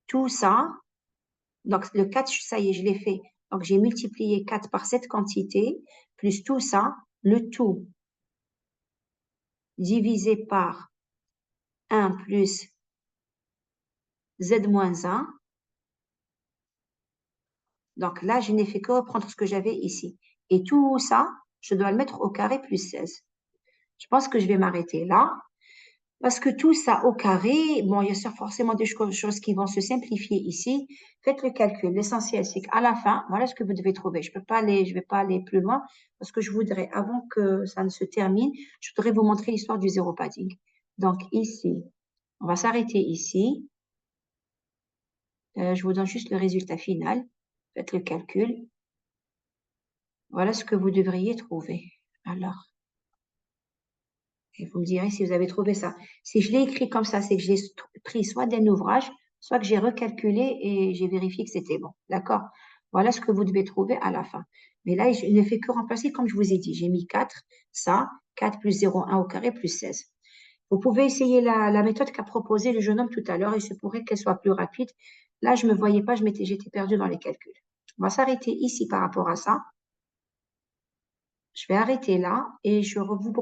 Tout ça, donc le 4, ça y est, je l'ai fait. Donc, j'ai multiplié 4 par cette quantité, plus tout ça, le tout divisé par 1 plus Z moins 1. Donc là, je n'ai fait que reprendre ce que j'avais ici. Et tout ça, je dois le mettre au carré plus 16. Je pense que je vais m'arrêter là. Parce que tout ça au carré, bon, il y a forcément des choses qui vont se simplifier ici. Faites le calcul. L'essentiel, c'est qu'à la fin, voilà ce que vous devez trouver. Je vais pas aller plus loin parce que je voudrais, avant que ça ne se termine, je voudrais vous montrer l'histoire du zéro padding. Donc ici, on va s'arrêter ici. Je vous donne juste le résultat final. Faites le calcul. Voilà ce que vous devriez trouver. Alors, et vous me direz si vous avez trouvé ça. Si je l'ai écrit comme ça, c'est que je l'ai pris soit d'un ouvrage, soit que j'ai recalculé et j'ai vérifié que c'était bon. D'accord? Voilà ce que vous devez trouver à la fin. Mais là, je ne fais que remplacer comme je vous ai dit. J'ai mis 4, ça, 4 plus 0,1 au carré plus 16. Vous pouvez essayer la méthode qu'a proposée le jeune homme tout à l'heure. Il se pourrait qu'elle soit plus rapide. Là, je ne me voyais pas, j'étais perdue dans les calculs. On va s'arrêter ici par rapport à ça. Je vais arrêter là et je vous